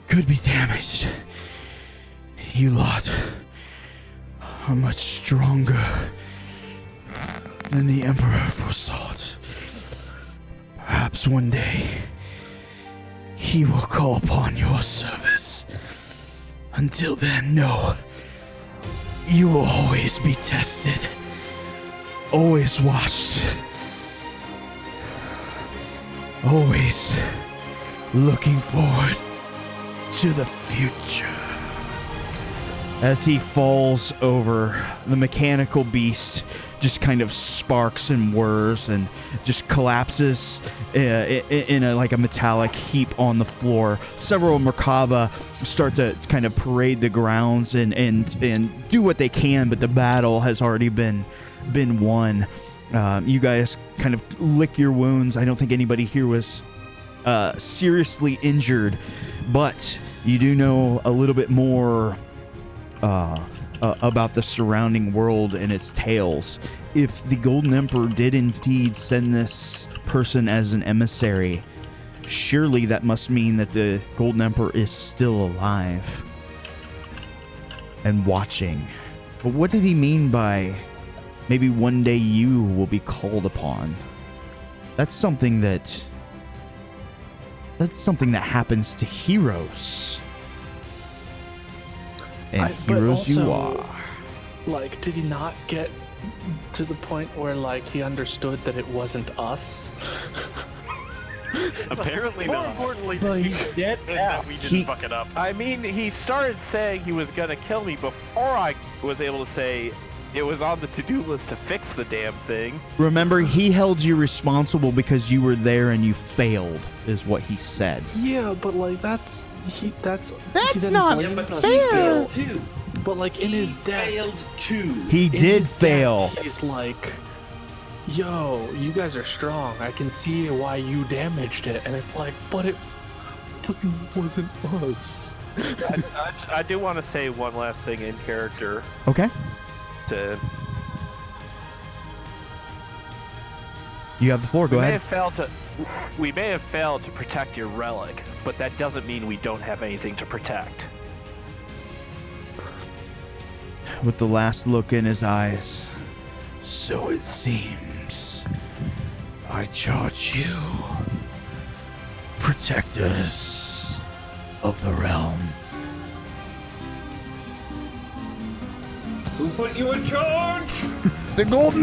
could be damaged. You lot are much stronger than the Emperor foresaw. Perhaps one day he will call upon your service. Until then, no. You will always be tested. Always watched. Always looking forward to the future. As he falls over, the mechanical beast just kind of sparks and whirs and just collapses in a metallic heap on the floor. Several Merkaba start to kind of parade the grounds and do what they can, but the battle has already been won. You guys kind of lick your wounds. I don't think anybody here was seriously injured, but you do know a little bit more about the surrounding world and its tales. If the Golden Emperor did indeed send this person as an emissary, surely that must mean that the Golden Emperor is still alive and watching. But what did he mean by maybe one day you will be called upon? That's something that happens to heroes. And heroes you are. Like, did he not get to the point where, like, he understood that it wasn't us? Apparently More not. importantly, Like, that we didn't fuck it up. I mean, he started saying he was gonna kill me before I was able to say it was on the to-do list to fix the damn thing. Remember, he held you responsible because you were there and you failed, is what he said. yeah, but like that's he didn't not blame But us he fair. failed too. But like in his death, Failed too. He in did his death, fail. he's like, yo, you guys are strong. I can see why you damaged it. And it's like, but it fucking wasn't us. I do want to say one last thing in character. Okay. You have the floor. Go ahead. We may have failed to protect your relic, but that doesn't mean we don't have anything to protect. With the last look in his eyes. So it seems. I charge you, protectors of the realm. Who put you in charge? The Golden